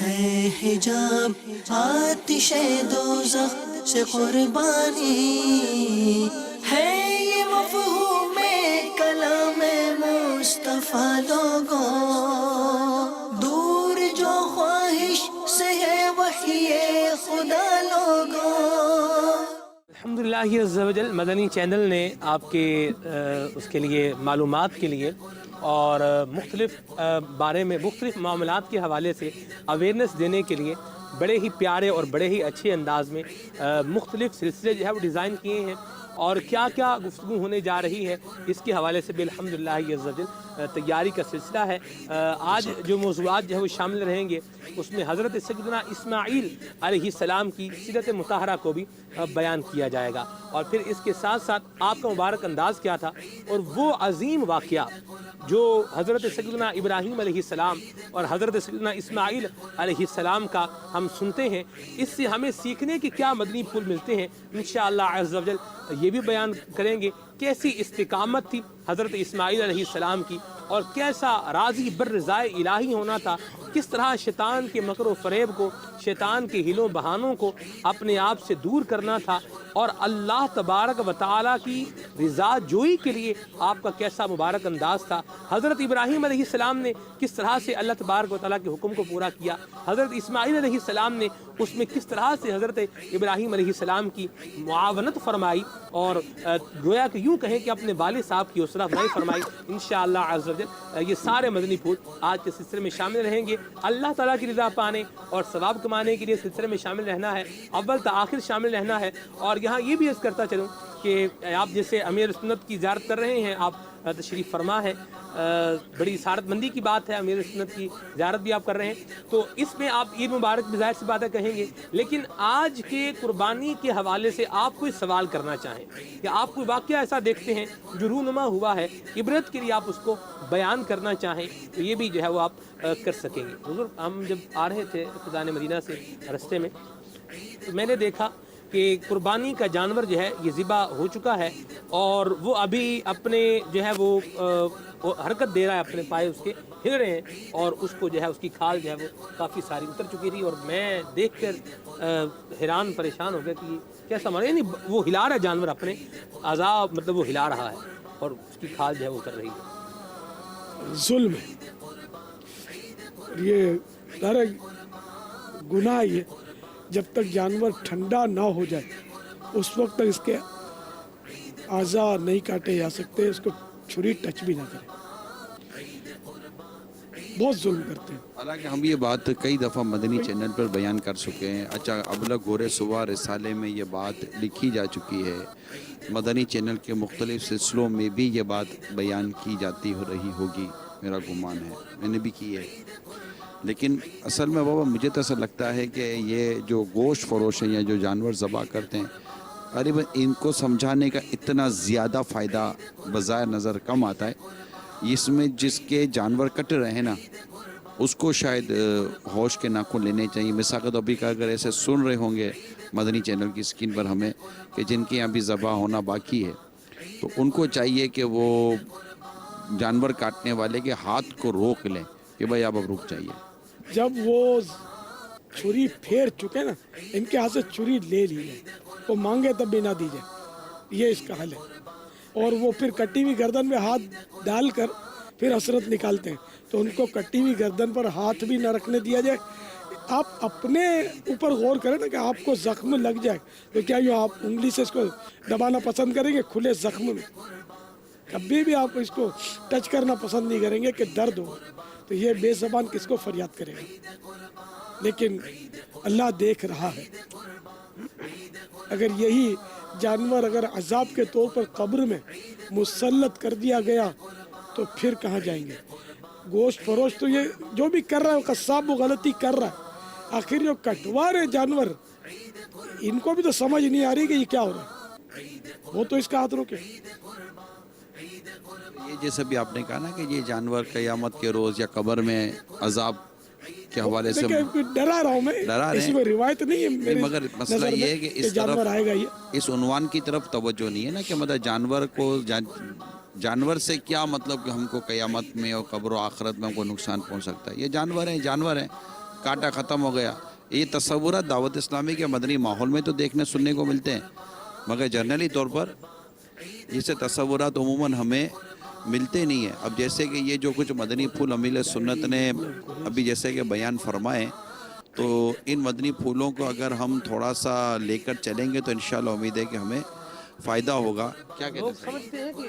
ہے حجاب آتش دوزخ سے قربانی، ہے یہ مفہوم کلام مصطفیٰ لوگوں، دور جو خواہش سے ہے وحی خدا لوگوں۔ الحمدللہ عز و جل مدنی چینل نے آپ کے اس کے لیے معلومات کے لیے اور مختلف بارے میں مختلف معاملات کے حوالے سے اویئرنیس دینے کے لیے بڑے ہی پیارے اور بڑے ہی اچھے انداز میں مختلف سلسلے جو ہے وہ ڈیزائن کیے ہیں، اور کیا کیا گفتگو ہونے جا رہی ہے اس کے حوالے سے بھی الحمدللہ عز و جل تیاری کا سلسلہ ہے۔ آج جو موضوعات جو ہے وہ شامل رہیں گے اس میں حضرت سیدنا اسماعیل علیہ السلام کی سیرت مطہرہ کو بھی بیان کیا جائے گا، اور پھر اس کے ساتھ ساتھ آپ کا مبارک انداز کیا تھا اور وہ عظیم واقعہ جو حضرت سیدنا ابراہیم علیہ السلام اور حضرت سیدنا اسماعیل علیہ السلام کا ہم سنتے ہیں، اس سے ہمیں سیکھنے کے کیا مدنی پھول ملتے ہیں انشاءاللہ عز و جل یہ بھی بیان کریں گے۔ کیسی استقامت تھی حضرت اسماعیل علیہ السلام کی، اور کیسا راضی بر رضائے الہی ہونا تھا، کس طرح شیطان کے مکر و فریب کو، شیطان کے ہیلوں بہانوں کو اپنے آپ سے دور کرنا تھا، اور اللہ تبارک و تعالیٰ کی رضا جوئی کے لیے آپ کا کیسا مبارک انداز تھا۔ حضرت ابراہیم علیہ السلام نے کس طرح سے اللہ تبارک و تعالیٰ کے حکم کو پورا کیا، حضرت اسماعیل علیہ السلام نے اس میں کس طرح سے حضرت ابراہیم علیہ السلام کی معاونت فرمائی، اور گویا کہ یوں کہیں کہ اپنے والد صاحب کی اسرہ افزائی فرمائی۔ انشاءاللہ عز و جل یہ سارے مدنی پھول آج کے سلسلے میں شامل رہیں گے۔ اللہ تعالیٰ کی رضا پانے اور ثواب کمانے کے لیے سلسلے میں شامل رہنا ہے، اول تا آخر شامل رہنا ہے۔ اور یہاں یہ بھی عرض کرتا چلوں کہ آپ جیسے امیر سنت کی زیارت کر رہے ہیں، آپ تشریف فرما ہے، بڑی سعادت مندی کی بات ہے، امیر سنت کی زیارت بھی آپ کر رہے ہیں، تو اس میں آپ عید مبارک بھی ظاہر سی باتیں کہیں گے، لیکن آج کے قربانی کے حوالے سے آپ کوئی سوال کرنا چاہیں کہ آپ کوئی واقعہ ایسا دیکھتے ہیں جو رونما ہوا ہے، عبرت کے لیے آپ اس کو بیان کرنا چاہیں تو یہ بھی جو ہے وہ آپ کر سکیں گے۔ حضور ہم جب آ رہے تھے خزان مدینہ سے رستے میں تو میں نے دیکھا کہ قربانی کا جانور جو ہے یہ ذبح ہو چکا ہے، اور وہ ابھی اپنے جو ہے وہ حرکت دے رہا ہے، اپنے پائے اس کے ہل رہے ہیں، اور اس کو جو ہے اس کی کھال جو ہے وہ کافی ساری اتر چکی تھی، اور میں دیکھ کر حیران پریشان ہو گیا کہ یہ کیسا مانا، یعنی وہ ہلا رہا ہے جانور اپنے اعضاء، مطلب وہ ہلا رہا ہے اور اس کی کھال جو ہے وہ اتر رہی ہے۔ ظلم ہے، یہ سارا گناہ ہے۔ جب تک جانور ٹھنڈا نہ ہو جائے اس وقت تک اس کے اعضاء نہیں کاٹے جا سکتے، اس کو چھری ٹچ بھی نہ کرے، بہت ظلم کرتے ہیں۔ حالانکہ ہم یہ بات کئی دفعہ مدنی چینل پر بیان کر چکے ہیں، اچھا ابلغ گورے صبح رسالے میں یہ بات لکھی جا چکی ہے، مدنی چینل کے مختلف سلسلوں میں بھی یہ بات بیان کی جاتی ہو رہی ہوگی، میرا گمان ہے، میں نے بھی کی ہے۔ لیکن اصل میں بابا مجھے تو ایسا لگتا ہے کہ یہ جو گوشت فروش ہیں یا جو جانور ذبح کرتے ہیں، قریب ان کو سمجھانے کا اتنا زیادہ فائدہ بظاہر نظر کم آتا ہے، اس میں جس کے جانور کٹ رہے ہیں نا اس کو شاید ہوش کے ناخن لینے چاہیے۔ مثال کے طور پر اگر ایسے سن رہے ہوں گے مدنی چینل کی اسکرین پر ہمیں کہ جن کے یہاں بھی ذبح ہونا باقی ہے، تو ان کو چاہیے کہ وہ جانور کاٹنے والے کے ہاتھ کو روک لیں کہ بھائی آپ اب رک جائیے۔ جب وہ چھری پھیر چکے نا، ان کے ہاتھ سے چھری لے لی جائے، وہ مانگے تب بھی نہ دی جائے، یہ اس کا حل ہے۔ اور وہ پھر کٹی ہوئی گردن میں ہاتھ ڈال کر پھر حسرت نکالتے ہیں، تو ان کو کٹی ہوئی گردن پر ہاتھ بھی نہ رکھنے دیا جائے۔ آپ اپنے اوپر غور کریں نا کہ آپ کو زخم لگ جائے تو کیا یوں آپ انگلی سے اس کو دبانا پسند کریں گے کھلے زخم میں؟ کبھی بھی آپ اس کو ٹچ کرنا پسند نہیں کریں گے کہ درد ہو، تو یہ بے زبان کس کو فریاد کرے گا؟ لیکن اللہ دیکھ رہا ہے، اگر یہی جانور اگر عذاب کے طور پر قبر میں مسلط کر دیا گیا تو پھر کہاں جائیں گے؟ گوشت فروش تو یہ جو بھی کر رہا ہے، قصاب وہ غلطی کر رہا ہے، آخر جو کٹوا رہے جانور ان کو بھی تو سمجھ نہیں آ رہی کہ یہ کیا ہو رہا ہے، وہ تو اس کا ہاتھ روکے۔ یہ جیسے بھی آپ نے کہا نا کہ یہ جانور قیامت کے روز یا قبر میں عذاب کے حوالے سے ڈرا رہا ہوں میں، اس میں روایت نہیں ہے، مگر مسئلہ یہ ہے کہ اس جانور آئے گا، اس عنوان کی طرف توجہ نہیں ہے نا کہ مطلب جانور سے کیا مطلب کہ ہم کو قیامت میں اور قبر و آخرت میں ہم کو نقصان پہنچ سکتا ہے۔ یہ جانور ہیں، काटा ख़त्म हो गया। ये तस्वुरात दावत इस्लामी के मदनी माहौल में तो देखने सुनने को मिलते हैं, मगर जनरली तौर पर इससे तस्वुरात उमूमन हमें मिलते नहीं है। अब जैसे कि ये जो कुछ मदनी फूल अमील सुन्नत ने अभी जैसे कि बयान फरमाए, तो इन मदनी फूलों को अगर हम थोड़ा सा लेकर चलेंगे तो इंशाल्लाह उम्मीद है कि हमें फ़ायदा होगा। क्या कहते लोग हैं? समझते हैं कि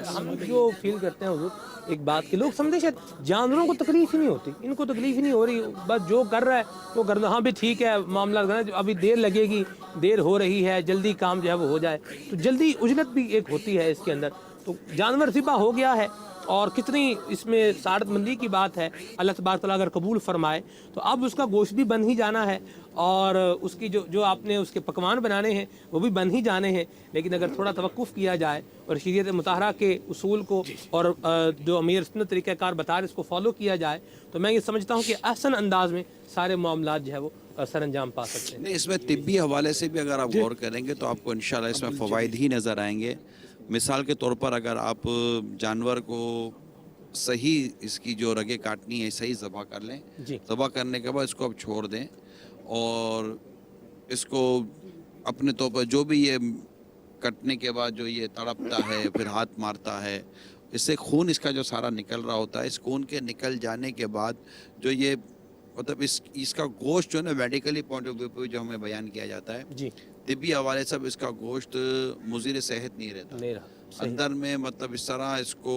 हम जो फील करते हैं हुजूर, एक बात की लोग समझते शायद जानवरों को तकलीफ ही नहीं होती, इनको तकलीफ ही नहीं हो रही, बस जो कर रहा है वो कर रहा है। हाँ भी ठीक है, मामला अभी देर लगेगी, देर हो रही है, जल्दी काम जो है वो हो जाए, तो जल्दी उजलत भी एक होती है इसके अंदर। तो जानवर ज़िबा हो गया है, और कितनी इसमें सादतमंदी की बात है। अल्लाह तबारक तआला अगर कबूल फरमाए तो अब उसका गोश्त भी बन ही जाना है, और उसकी जो आपने उसके पकवान बनाने हैं वो भी बन ही जाने हैं। लेकिन अगर थोड़ा तवक्कुफ़ किया जाए और शरीयत मुताहरा के उसूल को और जो अमीर सुन्नत तरीक़ाकार बता रहे इसको फॉलो किया जाए, तो मैं ये समझता हूँ कि अहसन अंदाज में सारे मामलात जो है वो सर अंजाम पा सकते हैं। नहीं, इसमें तिब्बी हवाले से भी अगर आप गौर करेंगे तो आपको इंशाल्लाह इसमें फ़वाइद ही नज़र आएंगे। मिसाल के तौर पर अगर आप जानवर को सही इसकी जो रगें काटनी है सही ज़बह कर लें, जी। ज़बह करने के बाद इसको आप छोड़ दें, और इसको अपने तौर पर जो भी ये कटने के बाद जो ये तड़पता है फिर हाथ मारता है, इससे खून इसका जो सारा निकल रहा होता है, इस खून के निकल जाने के बाद जो ये मतलब इसका गोश्त जो है ना मेडिकली पॉइंट ऑफ व्यू पे जो हमें बयान किया जाता है, जी, तिब्बी हवाले से इसका गोश्त मुज़िर सेहत नहीं रहता। नहीं रहा, सही। अंदर में मतलब इस तरह इसको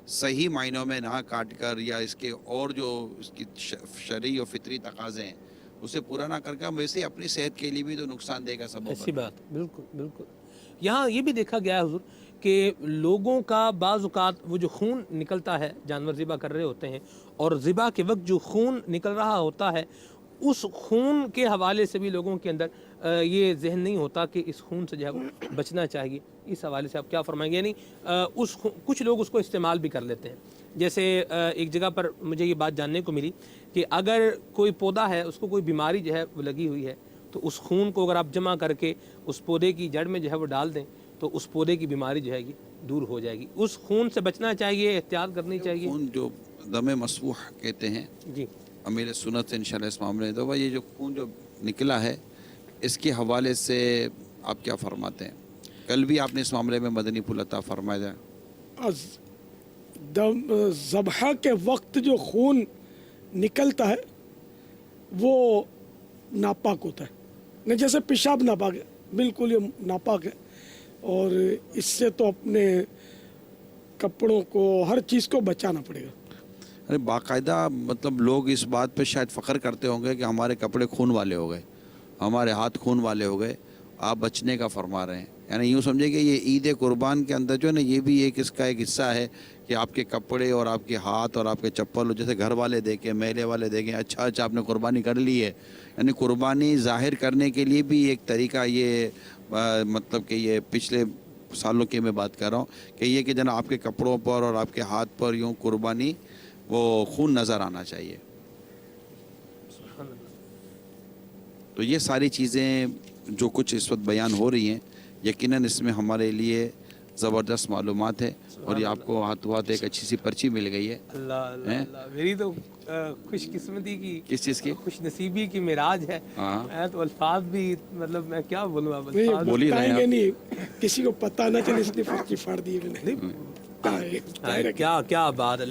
सही मायनों में ना काट कर या इसके और जो इसकी शरई और फितरी तकाज़े हैं उसे पूरा ना करके हम वैसे ही अपनी सेहत के लिए भी तो नुकसानदेह का सबब ऐसी बनता बात, बिल्कुल बिल्कुल। यहाँ ये भी देखा गया है हुजूर कि लोगों का बाज़ औक़ात वो जो खून निकलता है, जानवर ज़िबा कर रहे होते हैं और ज़िबा के वक्त जो खून निकल रहा होता है, उस खून के हवाले से भी लोगों के अंदर ये जहन नहीं होता कि इस खून से जो है वो बचना चाहिए। इस हवाले से आप क्या फरमाएंगे? यानी कुछ लोग उसको इस्तेमाल भी कर लेते हैं। जैसे एक जगह पर मुझे ये बात जानने को मिली कि अगर कोई पौधा है उसको कोई बीमारी जो है वो लगी हुई है, तो उस खून को अगर आप जमा करके उस पौधे की जड़ में जो है वो डाल दें तो उस पौधे की बीमारी जो है ये दूर हो जाएगी। उस खून से बचना चाहिए, एहतियात करनी चाहिए। खून जो दमे मसफूह कहते हैं जी, अमीर सुन्नत से इंशाल्लाह इस मामले में, तो भाई ये जो खून जो निकला है इसके हवाले से आप क्या फरमाते हैं? कल भी आपने इस मामले में मदनी फूल अता फरमाया। ज़बह के वक्त जो खून निकलता है वो नापाक होता है, नहीं जैसे पेशाब नापाक है, बिल्कुल ये नापाक है। और इससे तो अपने कपड़ों को हर चीज़ को बचाना पड़ेगा। अरे बाकायदा मतलब लोग इस बात पे शायद फ़ख्र करते होंगे कि हमारे कपड़े खून वाले हो गए, हमारे हाथ खून वाले हो गए, आप बचने का फरमा रहे हैं। यानी यूँ समझे कि ये ईद कुर्बान के अंदर जो है ना, ये भी एक इसका एक हिस्सा है कि आपके कपड़े और आपके हाथ और आपके चप्पल, जैसे घर वाले देखें, मेले वाले देखें, अच्छा आपने कुर्बानी कर ली है। यानी कुर्बानी ज़ाहिर करने के लिए भी एक तरीका ये मतलब कि ये पिछले सालों की मैं बात कर रहा हूँ कि ये कि जना आपके कपड़ों पर और आपके हाथ पर यूँ कुर्बानी वो खून नज़र आना चाहिए। तो ये सारी चीज़ें जो कुछ इस वक्त बयान हो रही हैं, यकीनन इसमें हमारे लिए ज़बरदस्त मालूमात है, और ये आपको हाथों हाथ एक अच्छी सी पर्ची मिल गई है। अल्लाह अल्लाह अल्लाह, मेरी तो खुशकिस्मती की, किस चीज़ की? खुश नसीबी की मिराज है। हाँ। मैं तो अल्फाज भी मतलब मैं क्या बोलूँ, अब नहीं अल्फाज बोल ही रहे हैं बताएंगे आप। नहीं, किसी को पता ना चले इसलिए पर्ची फाड़ दी मैंने। क्या क्या बात है।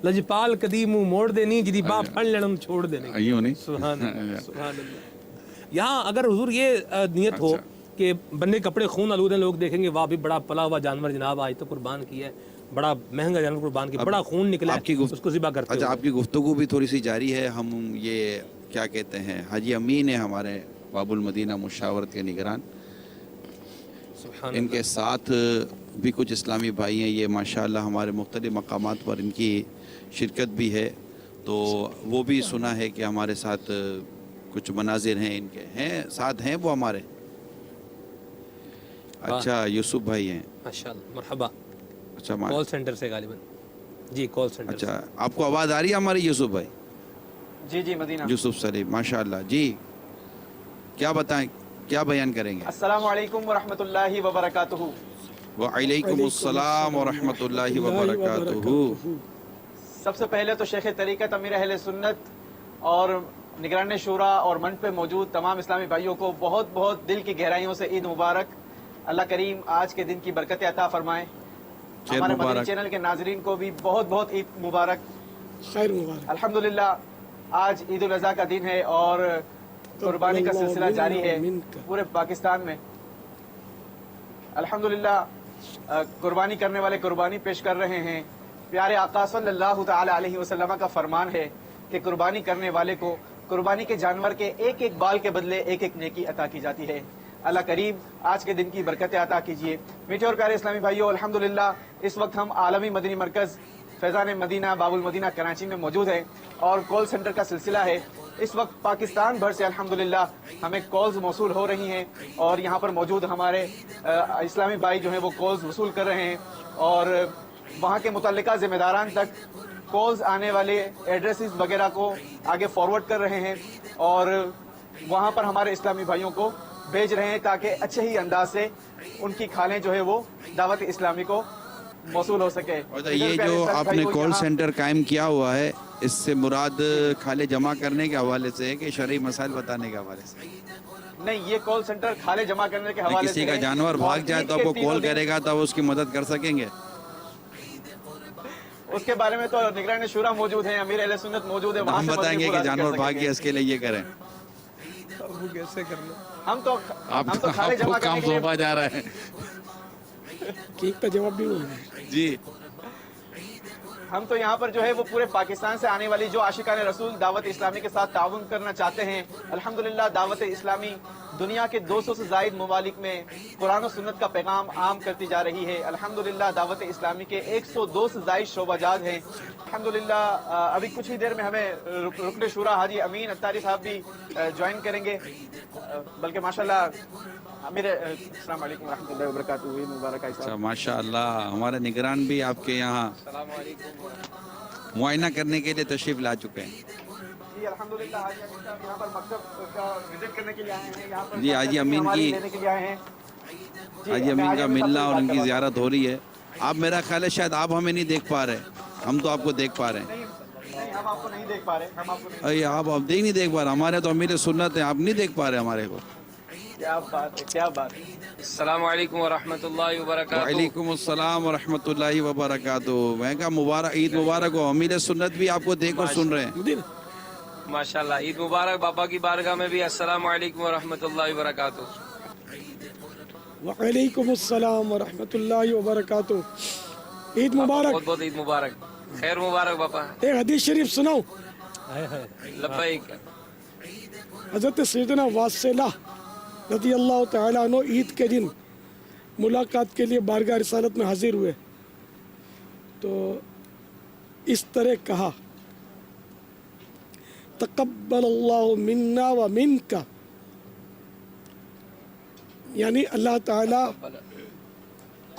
लजपाल कदी मुंह मोड़ देनी, जिदी बाँ फड़ लेना छोड़ देने। यूँ नहीं। सुभान अल्लाह, सुभान अल्लाह। यहाँ अगर हुजूर ये नियत हो कि बंदे कपड़े खून आलूद हैं, लोग देखेंगे वाह भी बड़ा पला हुआ जानवर जनाब आज तो कुर्बान किया है, बड़ा महंगा जानवर कुर्बान किया, बड़ा खून निकला है, उसको ज़िबा करते अच्छा, हो। आपकी गुफ्तगू भी थोड़ी सी जारी है। हम ये क्या कहते हैं, हाजी अमीन है हमारे बाबुल मदीना मुशावरत के निगरान, सुभान इनके साथ भी कुछ इस्लामी भाई हैं। ये माशाअल्लाह हमारे मुख्तलिफ मकामात पर इनकी शिरकत भी है, तो वो भी सुना है कि हमारे साथ कुछ मनाजिर हैं इनके, हैं साथ हैं वो हमारे। अच्छा, यूसुफ भाई हैं। माशाअल्लाह, मरहबा। अच्छा कॉल सेंटर से गालिबन जी, कॉल सेंटर। अच्छा, आपको आवाज़ आ रही है हमारी यूसुफ भाई? जी जी, मदीना। यूसुफ सलीम, माशाअल्लाह जी। क्या बताएं, क्या बयान करेंगे? अस्सलामु अलैकुम व रहमतुल्लाहि व बरकातुहू। वअलैकुमुस्सलाम व रहमतुल्लाहि व बरकातुहू। सबसे पहले तो शेख तरीक़त अमीर अहले सुन्नत اور निगरान शूरा और मंच पे मौजूद तमाम इस्लामी भाइयों को बहुत बहुत दिल की गहराइयों से ईद मुबारक। अल्लाह करीम आज के दिन की बरकत अता फरमाए। हमारे मदनी चैनल के नाजरीन को भी बहुत बहुत ईद मुबारक, खैर मुबारक। अल्हम्दुलिल्लाह आज ईद उल अज़हा का दिन है और कुर्बानी का सिलसिला जारी है पूरे पाकिस्तान में। अल्हम्दुलिल्लाह कुर्बानी करने वाले कुर्बानी पेश कर रहे हैं। प्यारे आका सल्लल्लाहु तआला अलैहि वसल्लम का फरमान है कि कुर्बानी करने वाले को कुर्बानी के जानवर के एक एक बाल के बदले एक एक नेकी अता की जाती है। अल्लाह करीम आज के दिन की बरकतें अता कीजिए। मीठे और प्यारे इस्लामी भाइयों, अल्हम्दुलिल्लाह इस वक्त हम आलमी मदनी मरकज़ फैज़ान मदीना बाबुल मदीना कराची में मौजूद है और कॉल सेंटर का सिलसिला है। इस वक्त पाकिस्तान भर से अल्हम्दुलिल्लाह हमें कॉल्स मौसूल हो रही हैं और यहाँ पर मौजूद हमारे इस्लामी भाई जो हैं वो कॉल्स वसूल कर रहे हैं और वहाँ के मुतल्लिका ज़िम्मेदारान तक कॉल्स आने वाले एड्रेसेस वगैरह को आगे फॉरवर्ड कर रहे हैं और वहाँ पर हमारे इस्लामी भाइयों को भेज रहे हैं ताकि अच्छे ही अंदाज से उनकी खालें जो है वो दावत इस्लामी को मौसूल हो सके। और ये जो आपने कॉल सेंटर कायम किया हुआ है, इससे मुराद खाले जमा करने के हवाले से है कि शरई मसाइल बताने के हवाले से? नहीं, ये कॉल सेंटर खाले जमा करने के हवाले से किसी का जानवर भाग जाए तो आपको कॉल करेगा तब उसकी मदद कर सकेंगे? उसके बारे में तो निगरान शूरा मौजूद है, अमीर अहले सुन्नत मौजूद है, हम बताएंगे कि जानवर भाग गया इसके लिए ये करें। हम तो खाले जमा काम करने के लिए सौंपा जा रहा है। केक का जवाब भी नहीं है। जी, हम तो यहाँ पर जो है वो पूरे पाकिस्तान से आने वाली जो आशिकान रसूल दावत इस्लामी के साथ ताउन करना चाहते हैं। अल्हम्दुलिल्लाह दावत इस्लामी दुनिया के 200 से ज़ायद ममालिक में कुरान और सुन्नत का पैगाम आम करती जा रही है। अल्हम्दुलिल्लाह दावत इस्लामी के 102 से ज़ायद शोबाजात हैं। अल्हम्दुलिल्लाह अभी कुछ ही देर में हमें रुकन शूरा हाजी अमीन अत्तारी साहब भी ज्वाइन करेंगे, बल्कि माशाल्लाह अमीर अस्सलाम वालेकुम रहमतुल्लाहि व बरकातहू। ईद मुबारक है साहब। माशाअल्लाह हमारे निगरान भी आपके यहाँ मुआयना करने के लिए तशरीफ ला चुके हैं। जी अल्हम्दुलिल्लाह हाजी अमीन साहब यहाँ पर मकतब का विजिट करने के लिए आए हैं। यहाँ पर जी, हाजी अमीन की लेने के लिए आए हैं। हाजी अमीन का मिलना और उनकी ज़ियारत हो रही है। आप, मेरा ख्याल है शायद आप हमें नहीं देख पा रहे, हम तो आपको देख पा रहे हैं। नहीं, हम आपको नहीं देख पा रहे, हम आपको नहीं। अरे आप नहीं देख पा रहे, हमारे तो अमीर सुन्नत है, आप नहीं देख पा रहे हमारे को। क्या बात है, क्या बात है। अस्सलाम वालेकुम व रहमतुल्लाहि व बरकातहू। वालेकुम अस्सलाम व रहमतुल्लाहि व बरकातहू। मैं कहा मुबारक, ईद मुबारक हो। अमीर सुन्नत भी आपको देख और सुन रहे हैं। माशाल्लाह, ईद मुबारक। बाबा की बारगाह में भी अस्सलाम वालेकुम व रहमतुल्लाहि व बरकातहू। वालेकुम अस्सलाम व रहमतुल्लाहि व बरकातहू। ईद मुबारक। बहुत बहुत ईद मुबारक, खैर मुबारक बाबा। एक हदीस शरीफ सुनाओ। लब्बैक। हजरत सैयदना वासिला रज़ी अल्लाह तआला अन्हु ईद के दिन मुलाकात के लिए बारगाह रिसालत में हाजिर हुए तो इस तरह कहा, तक़ब्बल अल्लाहु मिन्ना व मिनका, यानी अल्लाह ताला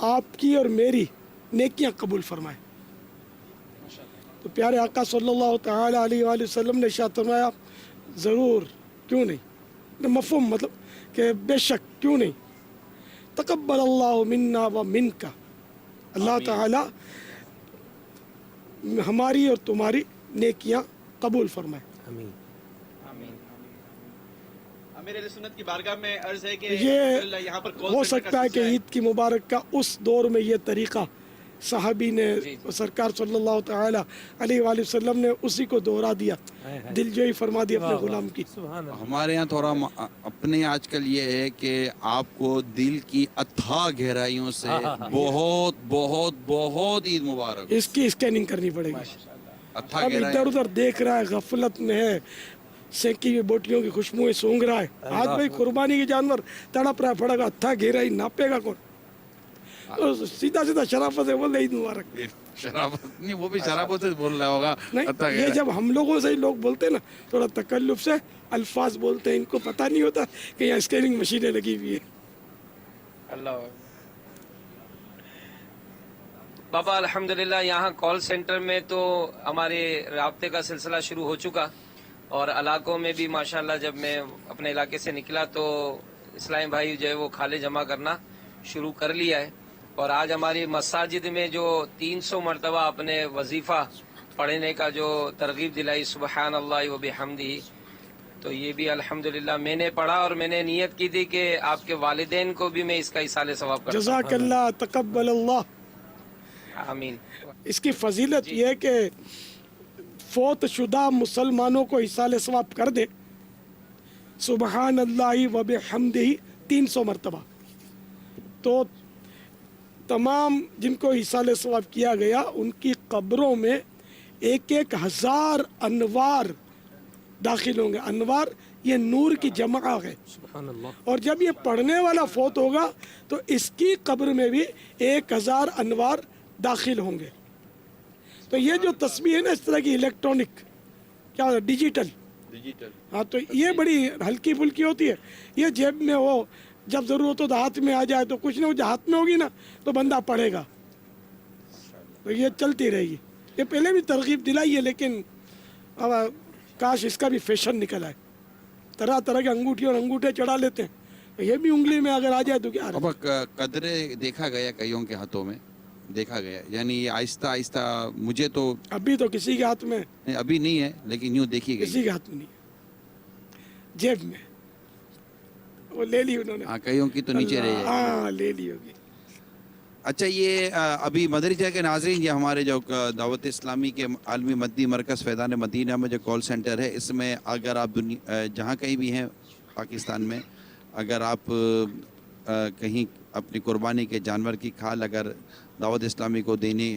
आपकी और मेरी नेकियां कबूल फरमाए। तो प्यारे आका सल्लल्लाहु तआला अलैहि वसल्लम ने इरशाद फरमाया, ज़रूर, क्यों नहीं, मफ़हूम मतलब कि बेशक, क्यों नहीं। तक़ब्बल अल्लाहु मिन्ना व मिनका, अल्लाह ताला हमारी और तुम्हारी नेकियां कबूल फरमाए। आमीन। अमीर अहले सुन्नत की बारगाह में अर्ज है कि ये यहाँ पर हो सकता है कि ईद की मुबारक का उस दौर में ये तरीक़ा सहाबी ने, सरकार सल्लल्लाहु तआला अलैहि वसल्लम ने उसी को दोहरा दिया, दिलजोई फरमा दी अपने गुलाम की। हमारे यहाँ थोड़ा अपने आजकल ये है कि आपको दिल की अथाह गहराइयों से बहुत बहुत बहुत ईद मुबारक। इसकी स्कैनिंग करनी पड़ेगी। अथाह अब इधर उधर देख रहा है, गफलत में है, सेकी हुई बोटियों की खुशबुएं सूंघ रहा है। आज भाई कुर्बानी के जानवर तड़प रहा है, पड़ेगा, अथाह गहराई नापेगा कौन? तो सीधा सीधा शराफत से बोल रहे ईद मुबारक। शराबत नहीं, वो भी शराबत से बोल रहा होगा। नहीं, ये जब हम लोगों से ही लोग बोलते हैं ना, थोड़ा तकल्लुफ से अल्फाज बोलते हैं, इनको पता नहीं होता कि यहाँ स्कैनिंग मशीनें लगी हुई है। अल्लाह बाबा, अल्हम्दुलिल्लाह यहाँ कॉल सेंटर में तो हमारे राब्ते का सिलसिला शुरू हो चुका और इलाकों में भी माशाल्लाह जब मैं अपने इलाके से निकला तो इस्लामी भाई जो है वो खाले जमा करना शुरू कर लिया है। और आज हमारी मसाजिद में जो 300 मरतबा अपने वजीफा पढ़ने का जो तरगीब दिलाई सुबहान अल्लाह व बिहम्दिही, तो ये भी अल्हम्दुलिल्लाह मैंने पढ़ा और मैंने नियत की थी कि आपके वालिदैन को भी मैं इसका इसाले सवाब करता जज़ाकल्लाह तकब्बल अल्लाह। हूँ। आमीन। इसकी फजीलत यह है कि फौत शुदा मुसलमानों को इसाले सवाब कर दे सुबहान अल्लाह व बिहम्दिही 300 मरतबा, तो तमाम जिनको इसाले सवाब किया गया उनकी कब्रों में 1,000 अनवार दाखिल होंगे। अनवार ये नूर की जमा है। सुभान अल्लाह। और जब ये पढ़ने वाला फौत होगा तो इसकी कब्र में भी 1,000 अनवार दाखिल होंगे। तो ये जो तस्बीह है ना इस तरह की इलेक्ट्रॉनिक, क्या होता है, डिजिटल, हाँ, तो ये बड़ी हल्की फुल्की होती है। ये जेब में हो, जब ज़रूरत हो तो हाथ में आ जाए, तो कुछ ना कुछ हाथ में होगी ना तो बंदा पढ़ेगा, तो ये चलती रहेगी। ये पहले भी तरगीब दिलाई है, लेकिन अब काश इसका भी फैशन निकल आए। तरह तरह के अंगूठी और अंगूठे चढ़ा लेते हैं, ये भी उंगली में अगर आ जाए तो क्या। अब कदरे देखा गया कईयों के हाथों में, देखा गया, यानी ये आहिस्ता आहिस्ता, मुझे तो अभी तो किसी के हाथ में नहीं, अभी नहीं है, लेकिन यूँ देखी किसी गई। के हाथ में नहीं, जेब में वो ले ली उन्होंने। हाँ, कईयों की तो नीचे रही है। हाँ, ले ली होगी। अच्छा, ये अभी मदरी के नाज़रीन, ये हमारे जो दावत इस्लामी के आलमी मदनी मरकज़ फैज़ान मदीना में जो कॉल सेंटर है, इसमें अगर आप जहाँ कहीं भी हैं पाकिस्तान में, अगर आप कहीं अपनी कुर्बानी के जानवर की खाल अगर दावत इस्लामी को देने